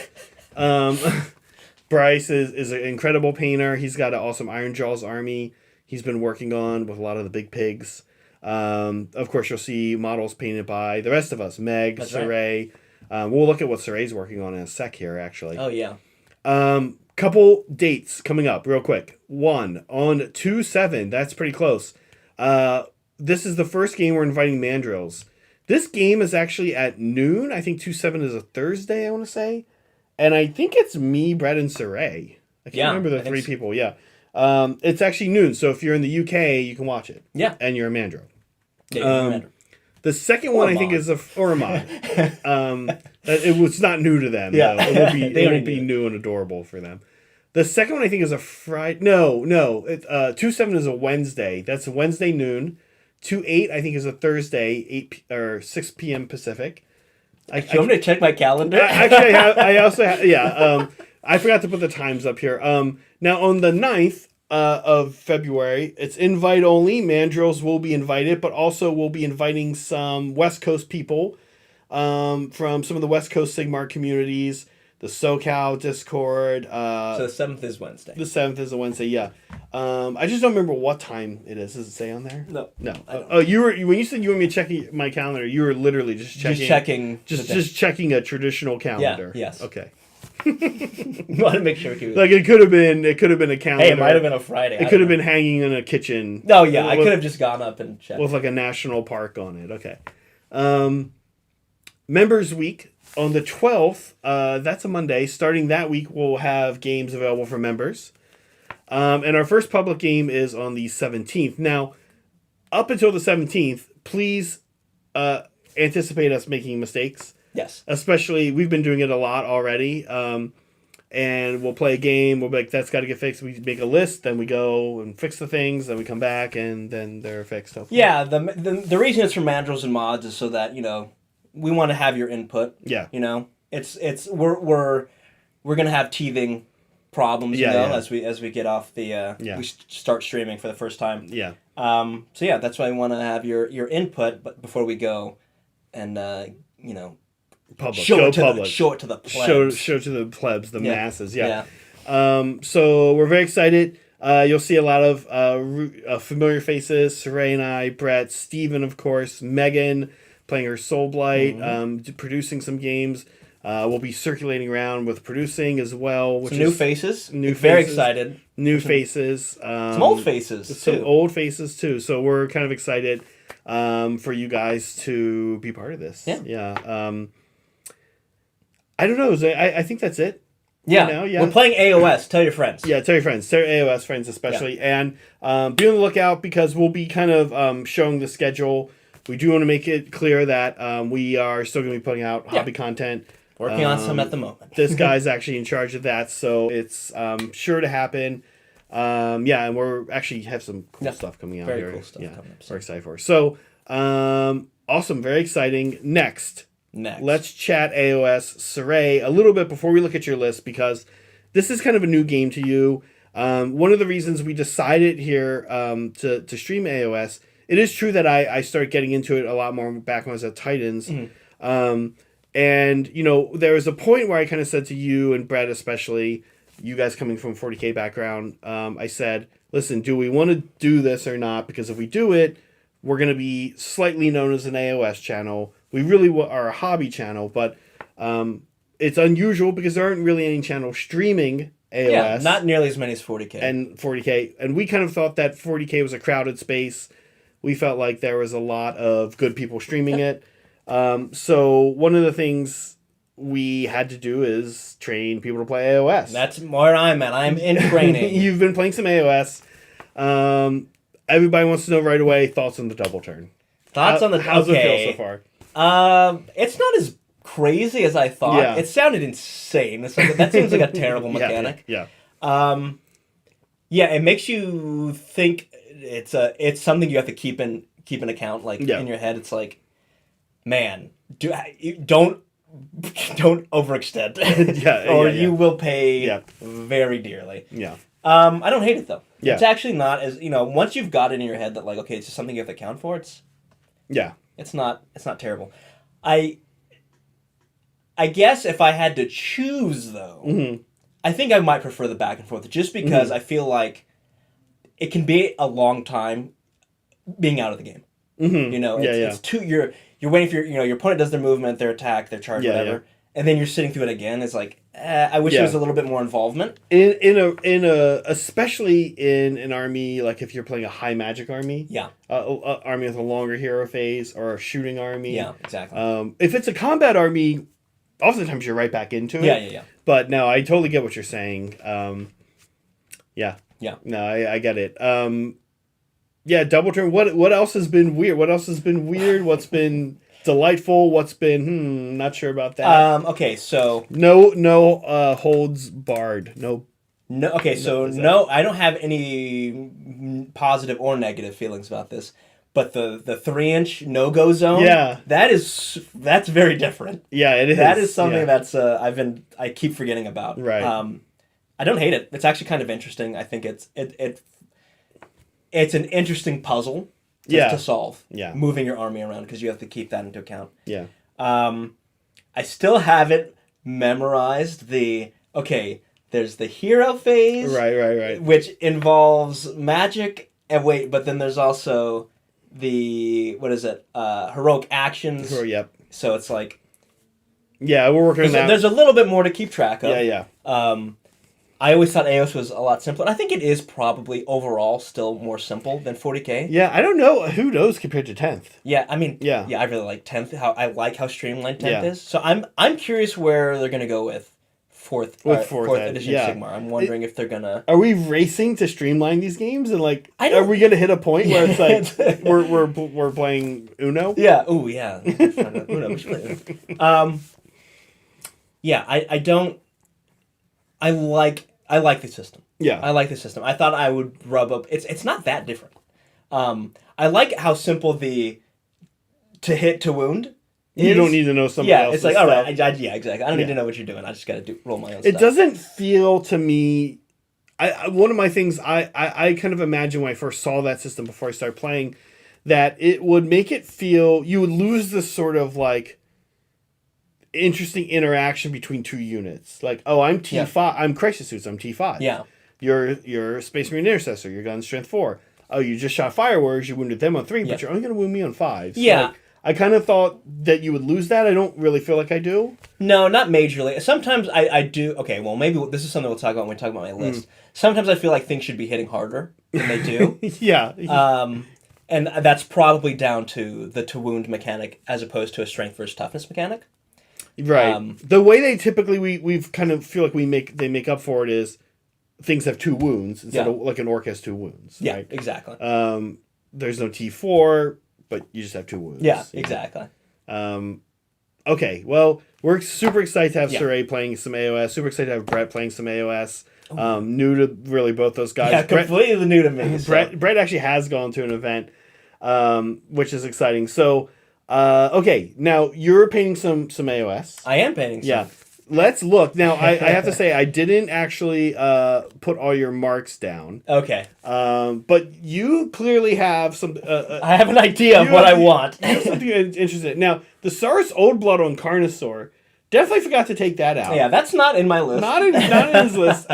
Bryce is an incredible painter. He's got an awesome Iron Jaws army he's been working on with a lot of the big pigs. Of course, you'll see models painted by the rest of us, Meg, Saray. Right. We'll look at what Saray's working on in a sec here, actually. Oh, yeah. Couple dates coming up real quick. One, on 2/7, that's pretty close. This is the first game we're inviting Mandrills. This game is actually at noon. I think 2/7 is a Thursday, I want to say. And I think it's me, Brett, and Saray. I can't remember the three people. Yeah. It's actually noon. So if you're in the UK, you can watch it. Yeah. And you're a Mandrill. Yeah, you're a Mandrill. The second one, I think, is or a mod. It was not new to them. Yeah. Though. It won't be new and adorable for them. The second one, I think, is a Friday. No. 2/7 is a Wednesday. That's a Wednesday noon. 2/8, I think, is a Thursday, 6 p.m. Pacific. You want me to check my calendar? Actually, I also have, I forgot to put the times up here. Now, on the 9th of February, it's invite only. Mandrills will be invited, but also we'll be inviting some West Coast people from some of the West Coast Sigmar communities, the SoCal Discord. So the 7th is Wednesday. The 7th is a Wednesday, yeah. I just don't remember what time it is. Does it say on there? No. You were when you said you want me to check my calendar, you were literally just checking. Just checking a traditional calendar. Yeah. Yes. Okay. You want to make sure it could have been a calendar. Hey, it might have been a Friday. It could have been hanging in a kitchen. No, yeah, I could have just gone up and checked with like a national park on it. Okay. Members Week on the 12th. That's a Monday. Starting that week, we'll have games available for members. And our first public game is on the 17th. Now, up until the 17th, please anticipate us making mistakes. Yes. Especially, we've been doing it a lot already. And we'll play a game. We'll be like, that's got to get fixed. We make a list. Then we go and fix the things. Then we come back, and then they're fixed. Hopefully. Yeah, the reason it's for Mandrills and mods is so that, we want to have your input. Yeah. We're going to have teething problems, as we get off the we start streaming for the first time. Yeah. So yeah, that's why we want to have your input, but before we go, and public. Show it to the plebs. Show to the plebs, the masses. Yeah. So we're very excited. You'll see a lot of familiar faces. Saray and I, Brett, Steven, of course, Megan playing her Soul Blight, producing some games. We'll be circulating around with producing as well. Which some new faces. Very excited. New faces. Some old faces. Some old faces too. So we're kind of excited for you guys to be part of this. Yeah. I don't know. I think that's it. Yeah. We're playing AOS. Tell your friends. Yeah, tell your friends. Tell your AOS friends especially. Yeah. And be on the lookout because we'll be kind of showing the schedule. We do want to make it clear that we are still going to be putting out hobby content. Working on some at the moment. This guy's actually in charge of that, so it's sure to happen. And we're actually have some cool stuff coming out here. Very cool stuff coming up. We're excited for. So, awesome. Very exciting. Next. Let's chat AOS. Saray, a little bit before we look at your list, because this is kind of a new game to you. One of the reasons we decided here to stream AOS, it is true that I started getting into it a lot more back when I was at Titans. Mm-hmm. And, you know, there was a point where I kind of said to you and Brett, especially, you guys coming from 40K background, I said, listen, do we want to do this or not? Because if we do it, we're going to be slightly known as an AOS channel. We really are a hobby channel, but it's unusual because there aren't really any channels streaming AOS. Yeah, not nearly as many as 40K. And 40K. And we kind of thought that 40K was a crowded space. We felt like there was a lot of good people streaming it. So one of the things we had to do is train people to play AOS. That's where I'm at. I'm in training. You've been playing some AOS. Everybody wants to know right away, thoughts on the double turn. How's it feel so far? It's not as crazy as I thought. Yeah. It sounded insane. That seems like a terrible mechanic. Yeah. Yeah, it makes you think it's something you have to keep in account. Like in your head, it's like, man, don't overextend. You will pay very dearly. Yeah. I don't hate it though. Yeah. It's actually not as, once you've got it in your head that like, okay, it's just something you have to account for, it's not terrible. I guess if I had to choose though, I think I might prefer the back and forth just because I feel like it can be a long time being out of the game. It's too, you're waiting for your opponent does their movement, their attack, their charge, whatever, and then you're sitting through it again. It's like, I wish there was a little bit more involvement. Especially in an army, like if you're playing a high magic army, army with a longer hero phase or a shooting army, exactly. If it's a combat army, oftentimes you're right back into it. Yeah. But no, I totally get what you're saying. No, I get it. Double turn. What else has been weird? What's been delightful? What's been not sure about that. Okay, so no holds barred. No. Okay, so I don't have any positive or negative feelings about this. But the 3-inch no-go zone, that's very different. Yeah, it is. That is something that's I keep forgetting about. Right. I don't hate it. It's actually kind of interesting. I think it's an interesting puzzle to solve. Yeah. Moving your army around because you have to keep that into account. Yeah. I still haven't memorized there's the hero phase. Right. Which involves magic but then there's also the heroic actions. Yep. So it's like we're working on that. There's a little bit more to keep track of. Yeah. I always thought AOS was a lot simpler. I think it is probably overall still more simple than 40K. Yeah, I don't know who knows compared to 10th. Yeah, I mean, I really like 10th. I like how streamlined 10th is. So I'm curious where they're gonna go with fourth edition Sigmar. I'm wondering if they're gonna. Are we racing to streamline these games and are we gonna hit a point where it's like we're playing Uno? Yeah. Oh yeah. Uno. We should play Uno. I don't. I like the system. Yeah. I like the system. I thought I would rub up. It's not that different. I like how simple the to hit to wound. You don't need to know somebody else's it's like, stuff. all right, exactly. I don't need to know what you're doing. I just got to roll my own stuff. It doesn't feel to me... one of my things, I kind of imagine when I first saw that system before I started playing, that it would make it feel... You would lose this sort of, interesting interaction between two units. Like, I'm T5. I'm Crisis Suits. I'm T5. Yeah. You're Space Marine Intercessor. You're Gun Strength 4. Oh, you just shot Fire Warriors. You wounded them on 3, but you're only going to wound me on 5. So yeah. I kind of thought that you would lose that. I don't really feel like I do. No, not majorly. Sometimes I do. Okay, well, maybe this is something we'll talk about when we talk about my list. Sometimes I feel like things should be hitting harder than they do. Yeah. And that's probably down to the to wound mechanic as opposed to a strength versus toughness mechanic. Right. The way they typically we've kind of feel like they make up for it is things have 2 wounds instead of like an orc has 2 wounds. Yeah, right? exactly. There's no T4, but you just have 2 wounds. Yeah, exactly. Okay, well, we're super excited to have Saray playing some AOS. Super excited to have Brett playing some AOS. New to really both those guys. Yeah, completely new to me. Brett actually has gone to an event, which is exciting. So, okay, now you're painting some AOS. I am painting some. Yeah. let's look. Now, I have to say, I didn't actually put all your marks down. Okay. But you clearly have some... I have an idea of what I want. You have something interesting. Now, the Saurus Old Blood on Carnosaur, definitely forgot to take that out. Yeah, that's not in my list. Not in his list.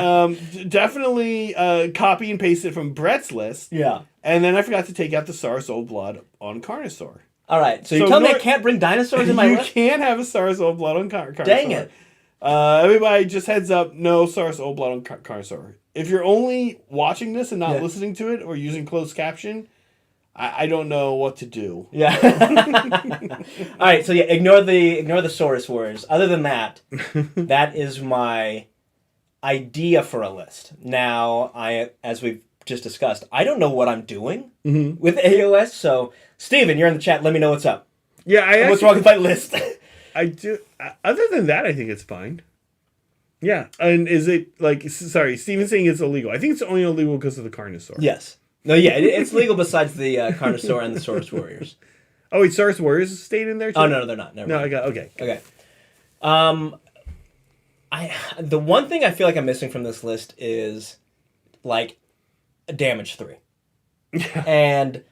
Definitely copy and paste it from Brett's list. Yeah. And then I forgot to take out the Saurus Old Blood on Carnosaur. All right, so you're telling me I can't bring dinosaurs in my list? You can't have a Saurus Old Blood on Carnosaur. Dang it. Everybody, just heads up, no Saurus Old Blood on Carnosaur. If you're only watching this and not listening to it or using closed caption, I don't know what to do. Yeah. All right, so yeah, ignore the Saurus Wars. Other than that, that is my idea for a list. Now, as we've just discussed, I don't know what I'm doing with AOS, so Steven, you're in the chat. Let me know what's up. Yeah, what's wrong with my list? I do. Other than that, I think it's fine. Yeah, and is it like? Sorry, Steven's saying it's illegal. I think it's only illegal because of the Carnosaur. Yes. No. Yeah, it's legal besides the Carnosaur and the Saurus Warriors. Oh wait, Saurus Warriors stayed in there too? Oh no, they're not. Never mind. I got okay. Okay. The one thing I feel like I'm missing from this list is like damage 3. Yeah. And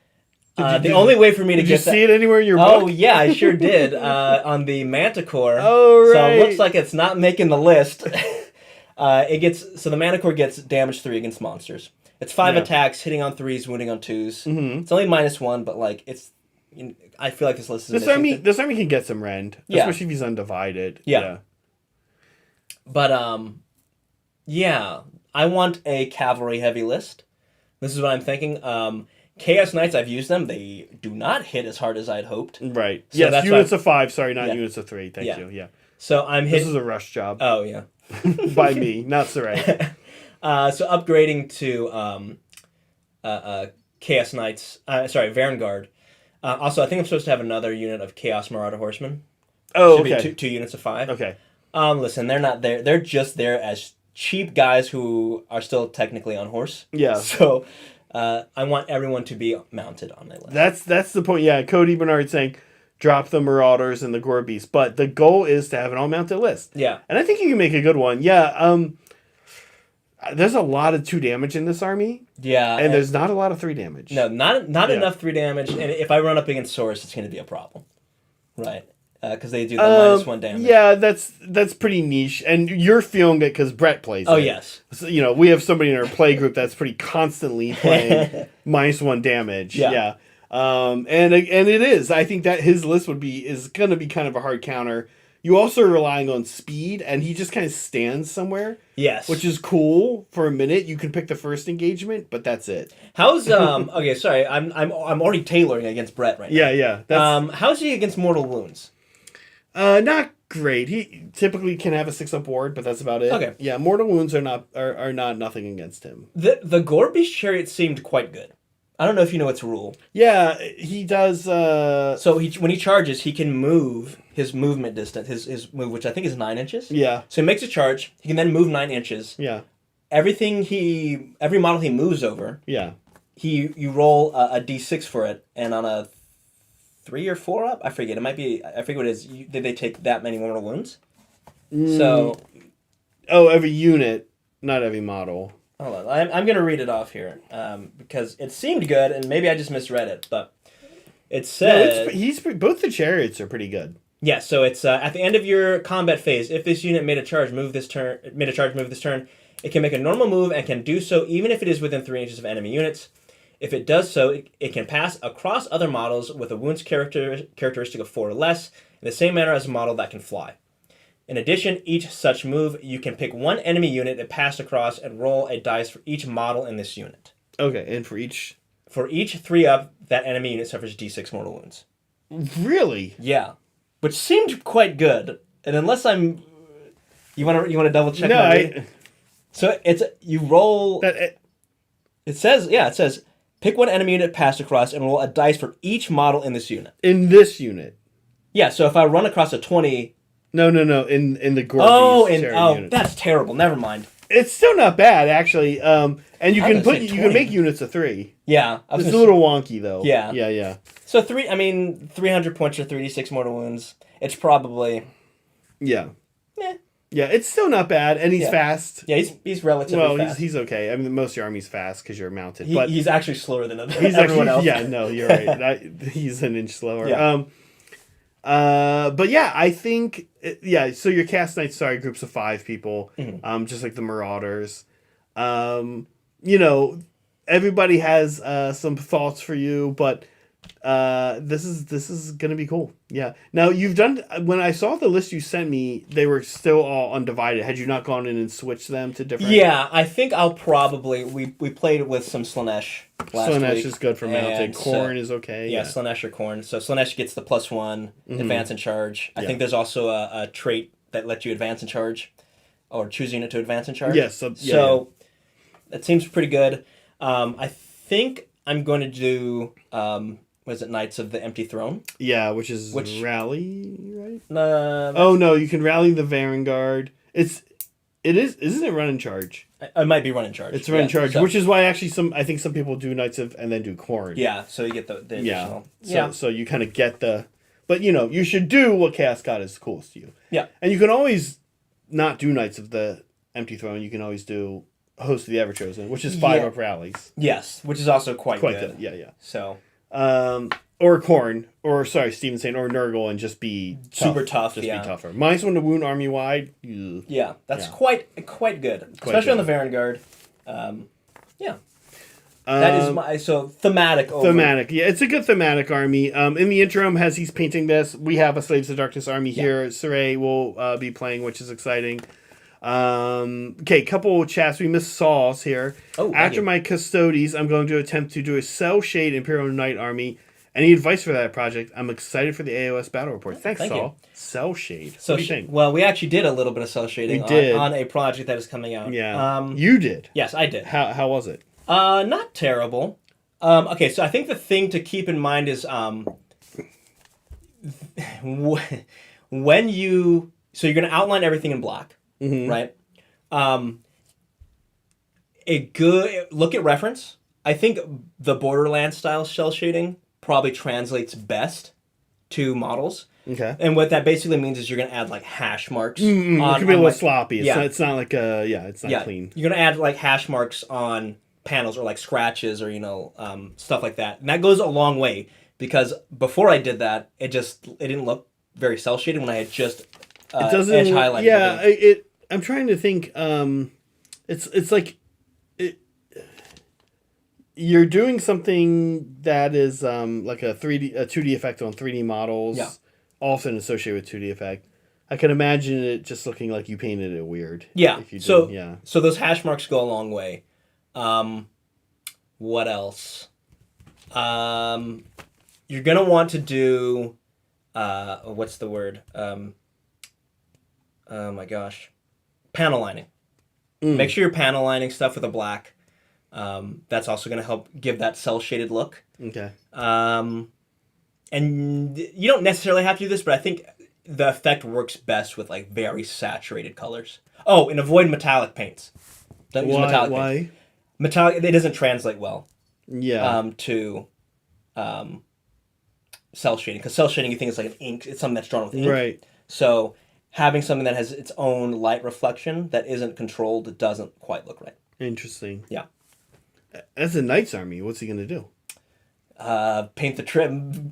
the only way for me to did get you see it anywhere in your book? Oh yeah, I sure did. On the Manticore. Oh right. So it looks like it's not making the list. The Manticore gets damage 3 against monsters. It's 5 attacks, hitting on 3s, wounding on 2s. Mm-hmm. It's only -1, but like I feel like this list is this army can get some rend, especially if he's undivided. Yeah. But I want a cavalry heavy list. This is what I'm thinking. Chaos Knights, I've used them. They do not hit as hard as I'd hoped. Right. So yes, units of 5. Sorry, not units of 3. Thank you. Yeah. So I'm hitting. This is a rush job. Oh yeah. By me, not Sarai. So upgrading to Chaos Knights. Vanguard. Also, I think I'm supposed to have another unit of Chaos Marauder Horsemen. Oh, Should okay. be two units of 5. Okay. Listen, they're not there. They're just there as cheap guys who are still technically on horse. Yeah. So, I want everyone to be mounted on my list. That's the point. Yeah, Cody Bernard saying, drop the Marauders and the Gore Beasts, but the goal is to have an all-mounted list. Yeah. And I think you can make a good one. Yeah. There's a lot of 2 damage in this army. Yeah. And there's not a lot of 3 damage. No, not enough 3 damage. And if I run up against Saurus, it's going to be a problem. Right. Because they do the -1 damage. Yeah, that's pretty niche. And you're feeling it because Brett plays Oh, it. yes. So, we have somebody in our play group that's pretty constantly playing -1 damage. Yeah. And it is. I think that his list is going to be kind of a hard counter. You also are relying on speed, and he just kind of stands somewhere. Yes. Which is cool for a minute. You can pick the first engagement, but that's it. How's okay, sorry, I'm already tailoring against Brett right now. Yeah. How's he against mortal wounds? Not great. He typically can have a 6-up ward, but that's about it. Okay. Yeah, mortal wounds are not nothing against him. The Gore Beast Chariot seemed quite good. I don't know if you know its rule. Yeah, he does. So when he charges, he can move his movement distance, his move, which I think is 9 inches. Yeah. So he makes a charge. He can then move 9 inches. Yeah. Every model he moves over. Yeah. You roll a d6 for it, and on a 3 or 4 up, I forget. It might be. I forget what it is. They take that many mortal wounds. So. Oh, every unit, not every model. Hold on, I'm going to read it off here because it seemed good, and maybe I just misread it, but it said... No, both the chariots are pretty good. Yeah, so it's at the end of your combat phase, if this unit made a charge, move this turn, it can make a normal move and can do so even if it is within 3 inches of enemy units. If it does so, it can pass across other models with a wounds characteristic of 4 or less in the same manner as a model that can fly. In addition, each such move, you can pick 1 enemy unit and pass across and roll a dice for each model in this unit. Okay, and for each 3-up, that enemy unit suffers d6 mortal wounds. Really? Yeah, which seemed quite good. And unless I'm, you want to double check? No, So you roll. It says pick 1 enemy unit, pass across, and roll a dice for each model in this unit. In this unit. Yeah. So if I run across a 20. No. In the Gore Beast unit. That's terrible. Never mind. It's still not bad, actually. And you can make units of 3. Yeah, it's a little wonky though. Yeah. So 300 points or 3d6 mortal wounds. It's probably. Yeah. Yeah, it's still not bad, and he's fast. Yeah, he's relatively fast. He's okay. I mean, most of your army's fast because you're mounted. But he's actually slower than everyone else. Yeah, no, you're right. He's an inch slower. Yeah. But yeah, I think so your cast knights are groups of 5 people, just like the Marauders. Everybody has some thoughts for you, but this is gonna be cool. Yeah. Now when I saw the list you sent me, they were still all undivided. Had you not gone in and switched them to different? Yeah, I think I'll probably we played with some Slaanesh last week. Slaanesh is good for mounted. Khorne is okay. Yeah, Slaanesh or Khorne. So Slaanesh gets the +1 advance and charge. I think there's also a trait that lets you advance and charge, or choose unit to advance and charge. Yes. So that seems pretty good. I think I'm going to do was it Knights of the Empty Throne? Yeah, which rally, right? Oh no, you can rally the Vanguard. Isn't it run and charge? It might be run and charge. It's run and charge, which is why actually I think some people do Knights of and then do Khorne. Yeah, so you get the additional. So you kind of get but you should do what Chaos God is coolest to you. Yeah. And you can always not do Knights of the Empty Throne. You can always do Host of the Everchosen, which is 5 up rallies. Yes, which is also quite good. Yeah. So. Or Khorne, or Steven saying, or Nurgle, and just be super tough. Be tougher. -1 to wound army wide. Yeah, that's quite good, especially on the Vanguard. Yeah. That is thematic. Thematic, yeah, it's a good thematic army. In the interim, as he's painting this, we have a Slaves of Darkness army here. Saray will be playing, which is exciting. Couple chats. We missed Saul's here. After my Custodes, I'm going to attempt to do a Cell Shade Imperial Knight army. Any advice for that project? I'm excited for the AOS battle report. Thanks, Saul. Cell Shade. So what do you think? Well, we actually did a little bit of cell shading on a project that is coming out. Yeah. You did? Yes, I did. How was it? Not terrible. Okay, so I think the thing to keep in mind is when you're going to outline everything in black. Right. A good look at reference. I think the Borderlands style shell shading probably translates best to models. Okay. And what that basically means is you're going to add like hash marks. It could be a little sloppy. It's not like it's not clean. You're going to add like hash marks on panels or like scratches or stuff like that. And that goes a long way because before I did that, it didn't look very cell shaded when I had just it doesn't edge highlighted. Yeah, I'm trying to think. It's like you're doing something that is like a 2D effect on 3D models. Yeah. Often associated with 2D effect. I can imagine it just looking like you painted it weird. Yeah. So those hash marks go a long way. What else? You're gonna want to do what's the word? Oh my gosh. Panel lining. Make sure you're panel lining stuff with a black. That's also going to help give that cell shaded look. Okay. And you don't necessarily have to do this, but I think the effect works best with like very saturated colors. Oh, and avoid metallic paints. Don't use metallic paints. Why? Metallic, it doesn't translate well. Yeah. To cell shading, because cell shading you think is like an ink. It's something that's drawn with ink. Right. So having something that has its own light reflection that isn't controlled, it doesn't quite look right. Interesting. Yeah. As a Knight's army, what's he going to do? Paint the trim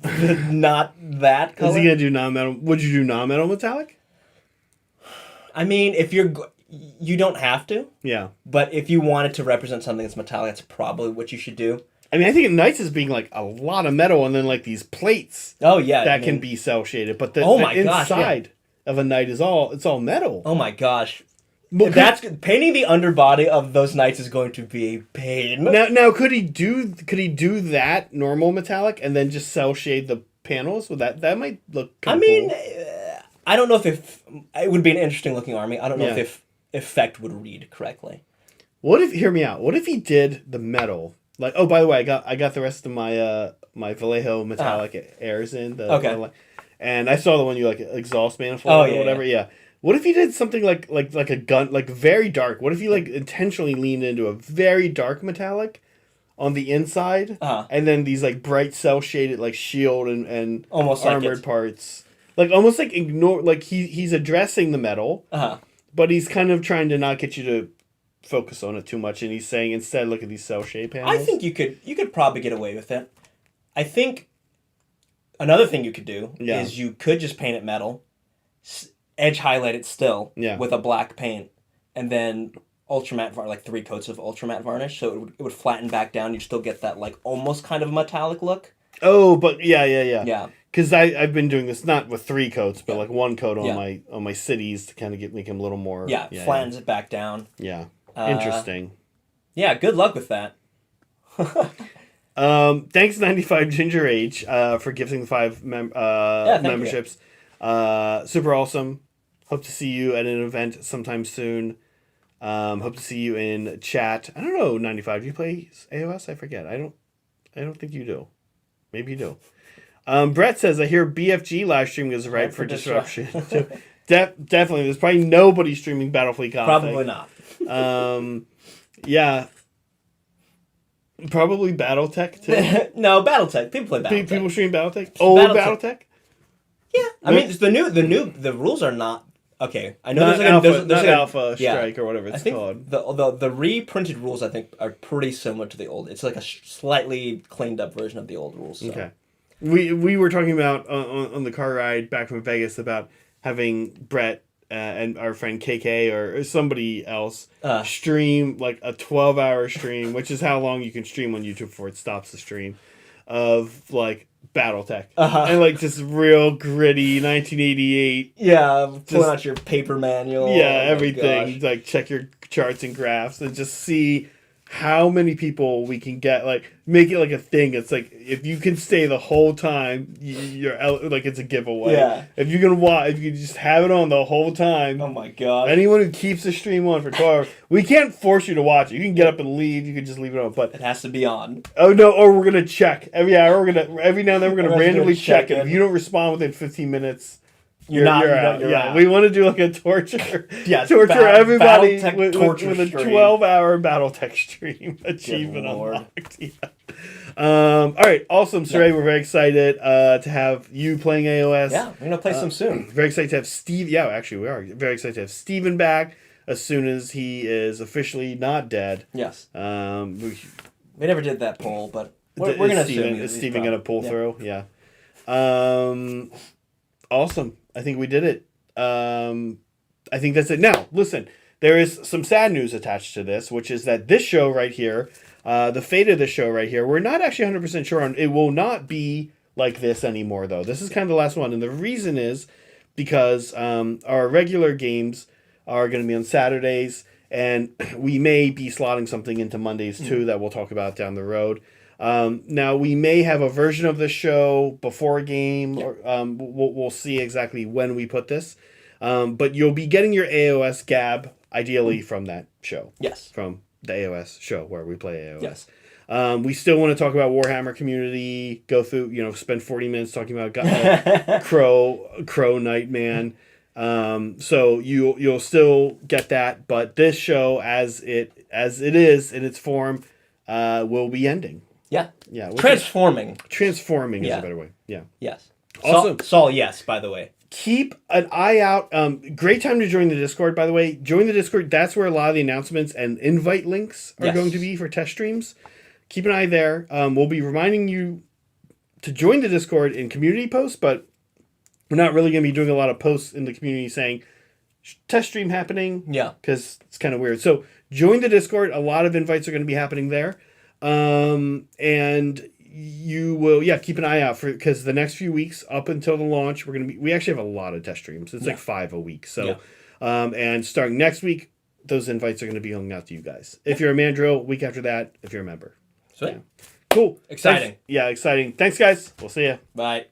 not that color. Is he going to do non-metal? Would you do non-metal metallic? I mean, if you don't have to. Yeah. But if you wanted to represent something that's metallic, that's probably what you should do. I mean, I think Knights is being like a lot of metal and then like these plates. Oh yeah. That can be cell shaded, but the inside of a Knight is all metal. Oh my gosh. That's painting the underbody of those Knights is going to be a pain. Now could he do that normal metallic and then just cell shade the panels? Well, that might look cool. I don't know if it would be an interesting looking army. I don't know if effect would read correctly. Hear me out. What if he did the metal? Like, oh, by the way, I got the rest of my my Vallejo metallic airs in and I saw the one you like exhaust manifold or whatever. Yeah. What if he did something like a gun, like very dark? What if he like intentionally leaned into a very dark metallic on the inside, and then these like bright cell shaded like shield and almost armored parts, like almost like ignore, like he's addressing the metal, but he's kind of trying to not get you to focus on it too much, and he's saying instead look at these cell shade panels. I think you could probably get away with it. I think another thing you could do is you could just paint it metal, edge highlight it still with a black paint, and then ultramatte like 3 coats of ultramatte varnish, so it would flatten back down. You'd still get that like almost kind of metallic look. Oh, but yeah. Because I've been doing this not with 3 coats, but like 1 coat on my cities to kind of make them a little more. Flattens it back down. Yeah, interesting. Yeah, good luck with that. Thanks 95 Ginger Age for gifting the 5 memberships. Super awesome. Hope to see you at an event sometime soon. Hope to see you in chat. I don't know, 95. Do you play AOS? I forget. I don't think you do. Maybe you do. Brett says, I hear BFG live streaming is ripe for disruption. So, definitely. There's probably nobody streaming Battlefleet Gothic. Probably not. Yeah. Probably BattleTech too. No, BattleTech. People play BattleTech. People stream BattleTech. Oh, BattleTech. Yeah, I mean the rules are not okay. I know there's like Alpha Strike or whatever it's called. The reprinted rules I think are pretty similar to the old. It's like a slightly cleaned up version of the old rules. So. Okay, we were talking about on the car ride back from Vegas about having Brett and our friend KK or somebody else stream like a 12-hour stream, which is how long you can stream on YouTube before it stops the stream, of like BattleTech. And like just real gritty 1988. Yeah, pulling out your paper manual. Yeah, everything. Like check your charts and graphs and just see how many people we can get, like make it like a thing. It's like if you can stay the whole time, you're like it's a giveaway. Yeah. If you're gonna watch, if you just have it on the whole time. Oh my god. Anyone who keeps the stream on for 12 hours, we can't force you to watch it. You can get up and leave. You can just leave it on, but it has to be on. Oh no! Or we're gonna check every hour. Every now and then we're gonna randomly check it. If you don't respond within 15 minutes. You're out. Out. We want to do like a torture. Yes, torture everybody with a stream. 12-hour BattleTech stream achievement unlocked. Yeah. All right, awesome, Saray. We're very excited to have you playing AOS. Yeah, we're gonna play some soon. Very excited to have Steve. Yeah, actually, we are very excited to have Steven back as soon as he is officially not dead. Yes. We never did that poll, but we're gonna assume is Steven gonna pull through? Yeah. Awesome. I think we did it. I think that's it. Now, listen, there is some sad news attached to this, which is that this show right here, the fate of the show right here, we're not actually 100% sure on. It will not be like this anymore, though. This is kind of the last one. And the reason is because our regular games are going to be on Saturdays, and we may be slotting something into Mondays, too, that we'll talk about down the road. Now, we may have a version of the show before a game. Or, we'll see exactly when we put this. But you'll be getting your AOS Gab, ideally, from that show. Yes. From the AOS show where we play AOS. Yes. We still want to talk about Warhammer community, go through, spend 40 minutes talking about Crow Nightman. So you'll still get that. But this show, as it is in its form, will be ending. Yeah. Yeah. Transforming. Transforming is a better way. Yeah. Yes. Awesome. Saul, yes, by the way. Keep an eye out. Great time to join the Discord, by the way. Join the Discord. That's where a lot of the announcements and invite links are going to be for test streams. Keep an eye there. We'll be reminding you to join the Discord in community posts, but we're not really going to be doing a lot of posts in the community saying, test stream happening. Yeah. Because it's kind of weird. So join the Discord. A lot of invites are going to be happening there. And you will, keep an eye out for, because the next few weeks up until the launch, we actually have a lot of test streams. It's like 5 a week. So, and starting next week, those invites are going to be going out to you guys. If you're a Mandrill, week after that, if you're a member. Sweet. Yeah. Cool. Exciting. Exciting. Thanks, guys. We'll see you. Bye.